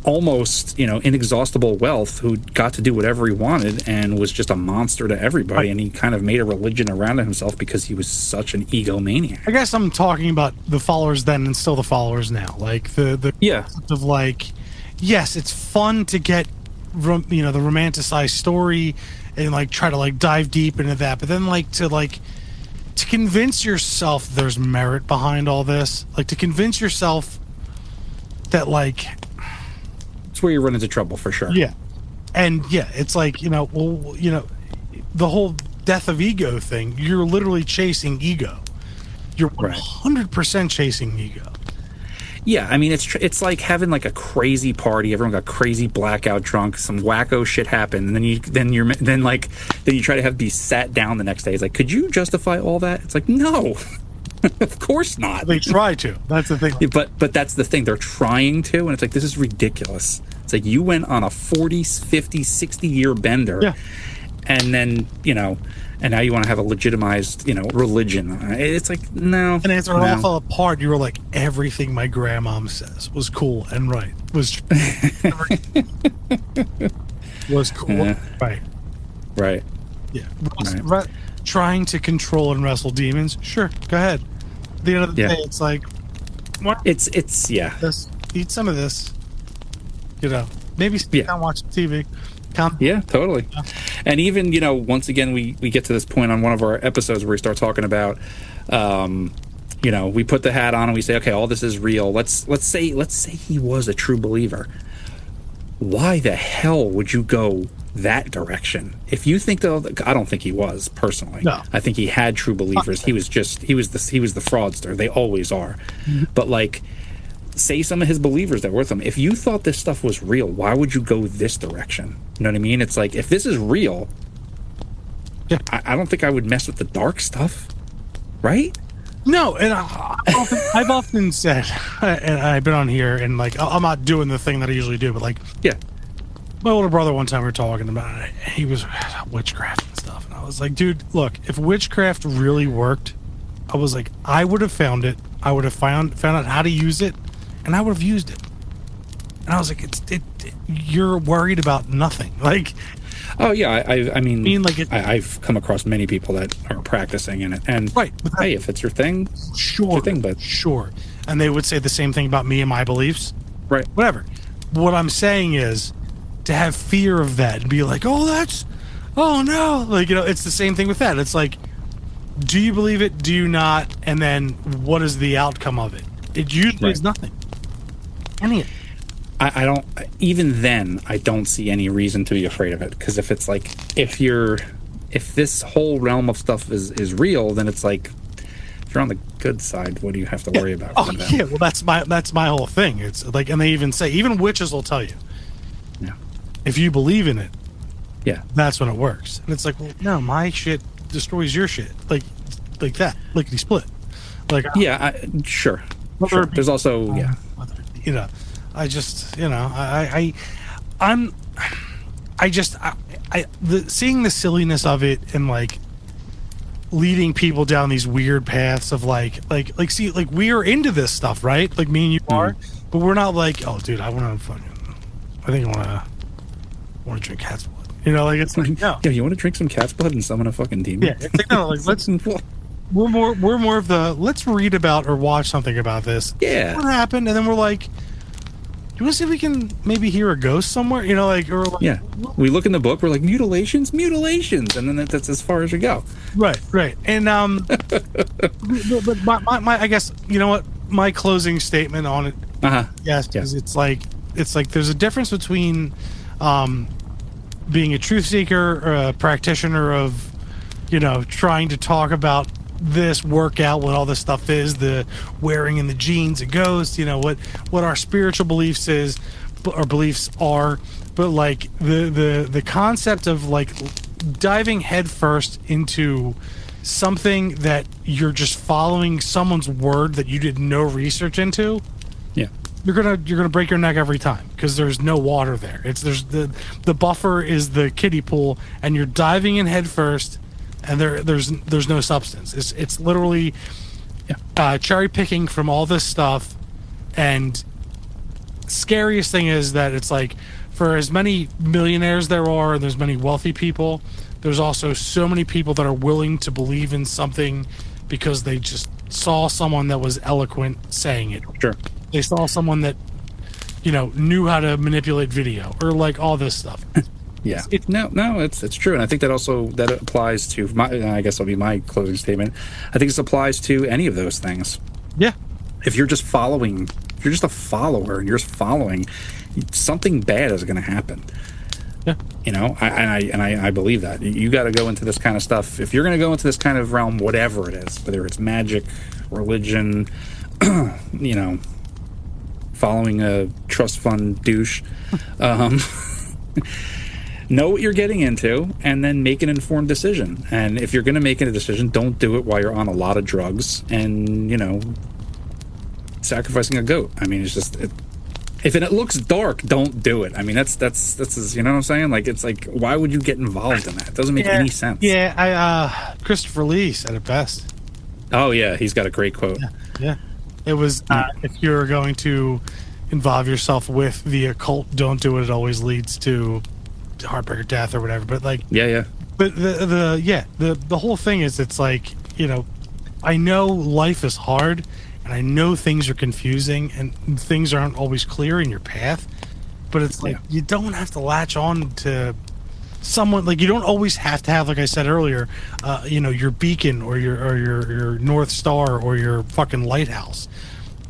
almost, you know, inexhaustible wealth, who got to do whatever he wanted and was just a monster to everybody. Right. And he kind of made a religion around himself because he was such an egomaniac. I guess I'm talking about the followers then and still the followers now. Like the concept of like, yes, it's fun to get, you know, the romanticized story and like try to like dive deep into that, but then like to convince yourself there's merit behind all this, like to convince yourself that like. Where you run into trouble for sure. Yeah. And yeah, it's like, you know, well, you know, the whole death of ego thing, you're literally chasing ego. You're 100% chasing ego. Yeah, I mean, it's like having like a crazy party. Everyone got crazy blackout drunk. Some wacko shit happened, and then you try to be sat down the next day. It's like, could you justify all that? It's like, no. Of course not. They try to. That's the thing. But that's the thing. They're trying to, and it's like, this is ridiculous. It's like, you went on a 40, 50, 60-year bender, yeah, and then, you know, and now you want to have a legitimized, you know, religion. It's like, no. And as it all fell apart, you were like, everything my grandmom says was cool and right. Was cool. Right. Right. Yeah. Right. Trying to control and wrestle demons, sure, go ahead. At the end of the day, it's like, what? It's yeah. Eat some of this, you know. Maybe sit down, watch TV. Yeah, totally. Yeah. And even, you know, once again, we get to this point on one of our episodes where we start talking about, you know, we put the hat on and we say, okay, all this is real. Let's say he was a true believer. Why the hell would you go that direction? If you think that, I don't think he was, personally. No. I think he had true believers. He was the fraudster. They always are. Mm-hmm. But like, say some of his believers that were with him, if you thought this stuff was real, why would you go this direction? You know what I mean? It's like, if this is real, Yeah. I don't think I would mess with the dark stuff, right? No, and I've often said, and I've been on here, and like I'm not doing the thing that I usually do, but like Yeah. my older brother, one time we were talking about it, he was witchcraft and stuff, and I was like, dude, look, if witchcraft really worked, I was like, I would have found it, I would have found out how to use it, and I would have used it. And I was like, you're worried about nothing, like. Oh yeah, I mean like I've come across many people that are practicing in it, and right. Hey, if it's your thing, Sure. it's your thing, but Sure. And they would say the same thing about me and my beliefs. right. Whatever. What I'm saying is to have fear of that and be like, oh no. Like, it's the same thing with that. It's like, do you believe it? Do you not? And then what is the outcome of it? It usually is nothing. Any of it. I don't, even then, I don't see any reason to be afraid of it. Because if it's like, if this whole realm of stuff is real, then it's like, if you're on the good side, what do you have to worry about? Oh, yeah. Well, that's my whole thing. It's like, and they even say, even witches will tell you, Yeah. if you believe in it, Yeah. that's when it works. And it's like, well, no, my shit destroys your shit. Like that. Lickety split. Like, Yeah, sure. Sure. There's also, I just, seeing the silliness of it and like leading people down these weird paths of like we are into this stuff, right? Like me and you are, but we're not like, oh dude, I want to drink cat's blood. Like it's like, no. Yeah, you want to drink some cat's blood and summon a fucking demon? Yeah, it's like, no, like we're more of the let's read about or watch something about this. Yeah. What happened? And then we're like, do you want to see if we can maybe hear a ghost somewhere? Yeah. We look in the book, we're like, mutilations, and then that's as far as we go. Right. And but my I guess what my closing statement on it. Yes, because it's like there's a difference between being a truth seeker or a practitioner of trying to talk about this, work out what all this stuff is, the wearing in the genes, a ghost, what our spiritual beliefs are, but like the concept of like diving headfirst into something that you're just following someone's word that you did no research into. Yeah. You're gonna break your neck every time because there's no water there. There's the buffer is the kiddie pool, and you're diving in head first, and there's no substance. It's literally cherry picking from all this stuff. And scariest thing is that it's like, for as many millionaires there are, and there's many wealthy people, there's also so many people that are willing to believe in something because they just saw someone that was eloquent saying it. Sure. They saw someone that, knew how to manipulate video or like all this stuff. Yeah. It's true. And I think that applies to I guess that'll be my closing statement. I think this applies to any of those things. Yeah. If you're just a follower and you're just following, something bad is going to happen. Yeah. I believe that. You got to go into this kind of stuff. If you're going to go into this kind of realm, whatever it is, whether it's magic, religion, following a trust fund douche, know what you're getting into and then make an informed decision. And if you're going to make a decision, don't do it while you're on a lot of drugs and, sacrificing a goat. I mean, it's just, if it looks dark, don't do it. I mean, that's you know what I'm saying? Like, it's like, why would you get involved in that? It doesn't make any sense. Yeah, Christopher Lee said it best. Oh, yeah, he's got a great quote. Yeah. It was, if you're going to involve yourself with the occult, don't do it. It always leads to heartbreak or death or whatever. But like, yeah. But the whole thing is, it's like, I know life is hard, and I know things are confusing, and things aren't always clear in your path. But it's like, you don't have to latch on to someone. Like, you don't always have to have, like I said earlier, your beacon or your North Star or your fucking lighthouse.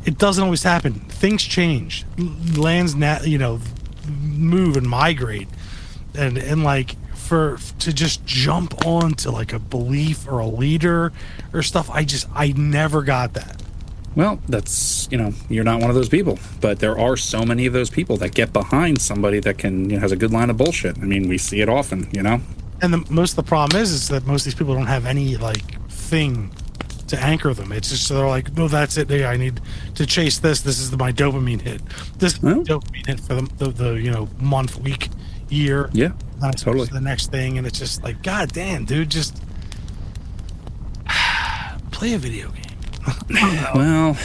It doesn't always happen. Things change. Lands, move and migrate, and like to just jump on to like a belief or a leader or stuff. I never got that. Well, that's, you're not one of those people, but there are so many of those people that get behind somebody that has a good line of bullshit. I mean, we see it often, And most of the problem is that most of these people don't have any thing to anchor them. It's just they're like, no, that's it. I need to chase this. This is my dopamine hit. This is my dopamine hit for the month, week, year. Yeah, and totally. The next thing, and it's just like, God damn, dude, just play a video game. Well,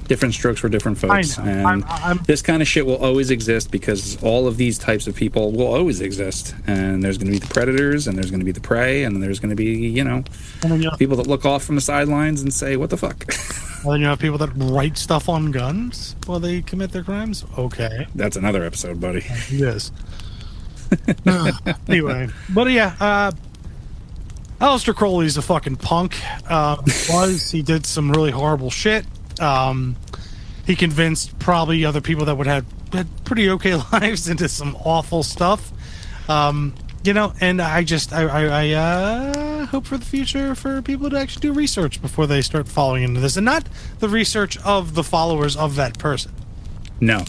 different strokes for different folks. I know. And this kind of shit will always exist because all of these types of people will always exist. And there's going to be the predators, and there's going to be the prey, and there's going to be, people that look off from the sidelines and say, what the fuck? Well, then you have people that write stuff on guns while they commit their crimes. Okay. That's another episode, buddy. Yes. Anyway, but yeah, Aleister Crowley's a fucking punk. He did some really horrible shit. He convinced probably other people that would have had pretty okay lives into some awful stuff. And I hope for the future for people to actually do research before they start following into this, and not the research of the followers of that person. No.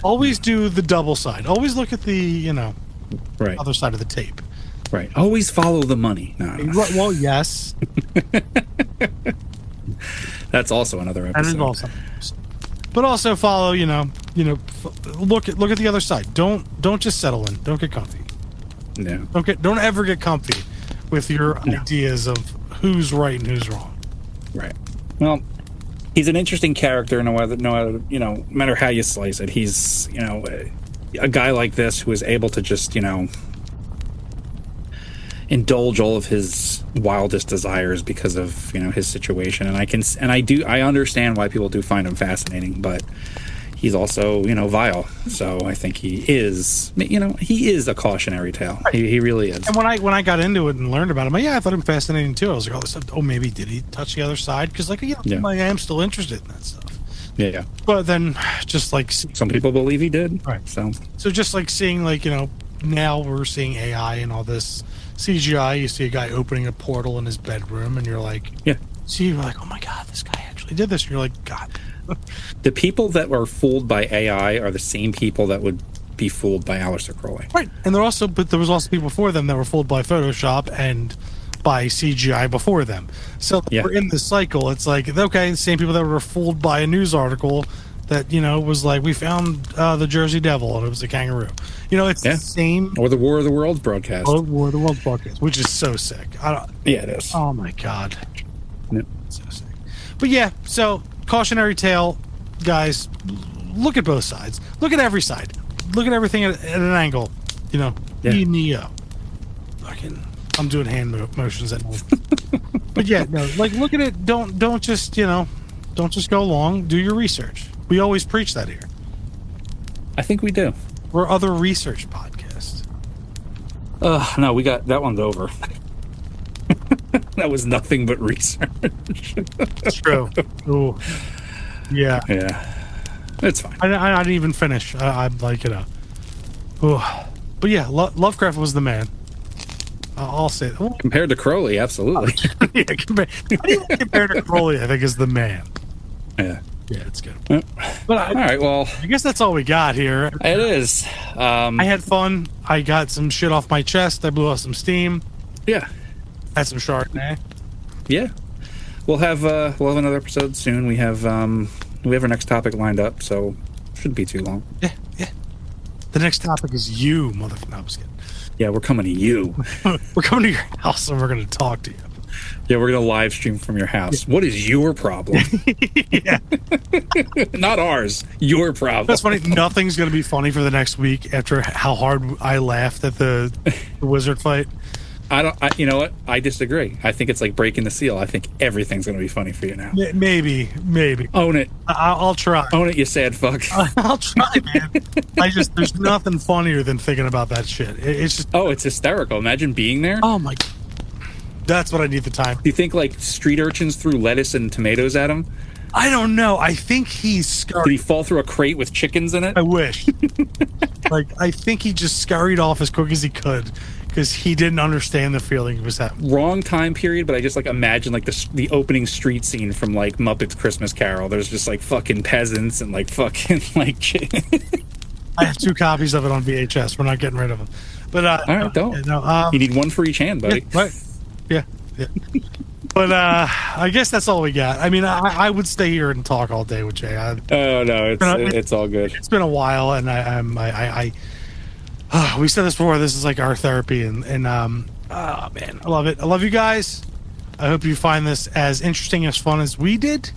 Always do the double side. Always look at the, right. other side of the tape. Right. Always follow the money. No. Well, yes. That's also another episode. That is also. But also follow, look at the other side. Don't just settle in. Don't get comfy. No. Don't ever get comfy with your ideas of who's right and who's wrong. Right. Well, he's an interesting character. No matter how you slice it, he's a guy like this who is able to just indulge all of his wildest desires because of his situation, and I understand why people do find him fascinating, but he's also vile. So I think he is a cautionary tale. Right. He really is. And when I got into it and learned about him, I thought him fascinating too. I was like, oh, maybe did he touch the other side? Because I am still interested in that stuff. Yeah. But then just some people believe he did. Right. So just seeing now we're seeing AI and all this CGI. You see a guy opening a portal in his bedroom, and you're like, yeah. So you're like, oh my God, this guy actually did this. And you're like, God. The people that were fooled by AI are the same people that would be fooled by Aleister Crowley. Right. And there was also people before them that were fooled by Photoshop and by CGI before them. So we're in this cycle. It's like, okay, the same people that were fooled by a news article that, was like, we found the Jersey Devil and it was a kangaroo. It's the same. Or the War of the Worlds broadcast. Or War of the Worlds broadcast, which is so sick. It is. Oh my God. Yep. So sick. But yeah, so cautionary tale, guys, look at both sides. Look at every side. Look at everything at an angle. Neo. Fucking, I'm doing hand motions at moment. But yeah, no, look at it. Don't just go along. Do your research. We always preach that here. I think we do. We're other research podcasts. No, we got that one's over. That was nothing but research. True. Ooh. Yeah. Yeah. It's fine. I didn't even finish. I'm like, Ooh. But yeah, Lovecraft was the man. I'll say that. Compared to Crowley, absolutely. Yeah, compared to Crowley, I think is the man. Yeah. Yeah, it's good. Yep. But all right, well, I guess that's all we got here. It is. I had fun. I got some shit off my chest. I blew off some steam. Yeah. Had some Chardonnay. Yeah. We'll have another episode soon. We have our next topic lined up, so shouldn't be too long. Yeah. The next topic is you, motherfucker. No, I'm just kidding. Yeah, we're coming to you. We're coming to your house and we're going to talk to you. Yeah, we're going to live stream from your house. Yeah. What is your problem? Yeah. Not ours. Your problem. That's funny. Nothing's going to be funny for the next week after how hard I laughed at the wizard fight. You know what? I disagree. I think it's like breaking the seal. I think everything's going to be funny for you now. Maybe. Own it. I'll try. Own it, you sad fuck. I'll try, man. There's nothing funnier than thinking about that shit. It's just. Oh, it's hysterical. Imagine being there. Oh my. That's what I need the time. Do you think like street urchins threw lettuce and tomatoes at him? I don't know. I think he's scurried. Did he fall through a crate with chickens in it? I wish. I think he just scurried off as quick as he could because he didn't understand the feeling he was having. Wrong time period, but I just imagine the opening street scene from Muppets Christmas Carol. There's just fucking peasants and fucking I have 2 copies of it on VHS. We're not getting rid of them. But All right, don't. You need one for each hand, buddy. Yeah, right. Yeah. But I guess that's all we got. I mean, I would stay here and talk all day with Jay. Oh no, it's all good. It's been a while, and we said this before. This is like our therapy, and man, I love it. I love you guys. I hope you find this as interesting, as fun as we did.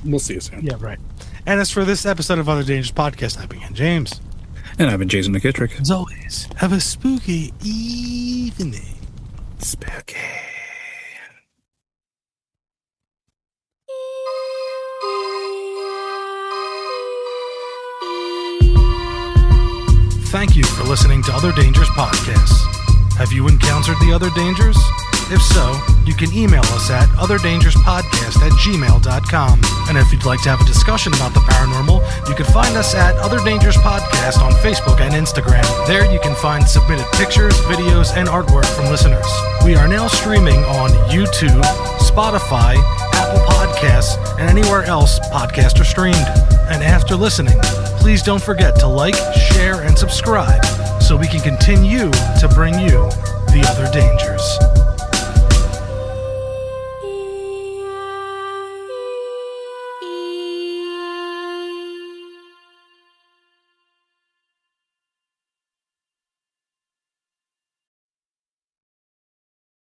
We'll see you soon. Yeah, right. And as for this episode of Other Dangerous Podcast, I've been James. And I've been Jason McKittrick. As always, have a spooky evening. Spooky. Thank you for listening to Other Dangerous Podcasts. Have you encountered the other dangers? If so, you can email us at otherdangerouspodcast@gmail.com. And if you'd like to have a discussion about the paranormal, you can find us at Other Dangerous Podcast on Facebook and Instagram. There you can find submitted pictures, videos, and artwork from listeners. We are now streaming on YouTube, Spotify, Apple Podcasts, and anywhere else podcasts are streamed. And after listening, please don't forget to like, share, and subscribe so we can continue to bring you the other dangers.